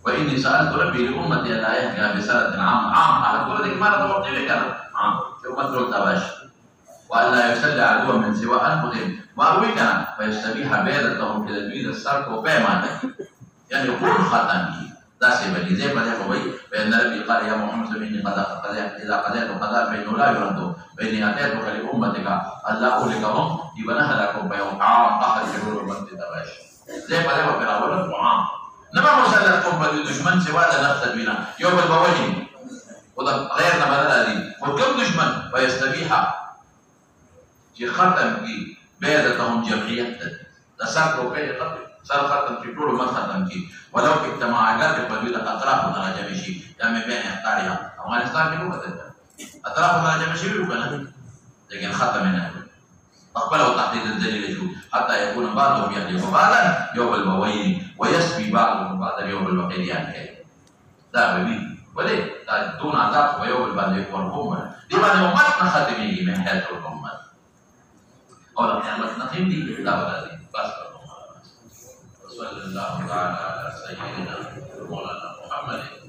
A: وإني سألت ربي لأمتي ألا يهجى بسنة عام على كل ذلك ما نتوقع كان عام ثم تقول تباش وألا يسلي عدوا من سوى أنفسهم وأروي كان ويستبيح بيدتهم في تدبير السرق وبيعماته يعني يقول ختمي ذا سبني زي ما يقول بأن ربي قال يا محمد إني إذا قضيت قضاء فإنه لا يرد وإني أتيتك لأمتك ألا أهلكهم يبنى لكم بيوم عام قهر شرور من تتباش زي ما يقول في الأول عام نما مسلط کوم په دشمن سوا د نفس تدوینا یو بل به وجني او د غیر نه بدل دي خو کوم دشمن ويستبيح چې ختم کی بيدتهم جمعیت د سر روپې قبل سر ختم کی ټول من ختم کی ولو اجتماع اگر په دوی د اطراف نه جمع شي دا مې بین اختیاریا افغانستان کې نو کتل اطراف نه جمع شي وکنه لیکن ختم نه أقبله تحديد الدليل شو حتى يكون بعضهم يحلف بعضا يوم البوين ويسبي بعضهم بعضا يوم الوقيل يعني ده ببي وليه دون عذاب ويوم البعض يكون هم لما أمتنا خاتمين من حياة الأمة أو لم أمتنا خيمدي لا ولا دي بس صلى الله تعالى على سيدنا مولانا محمد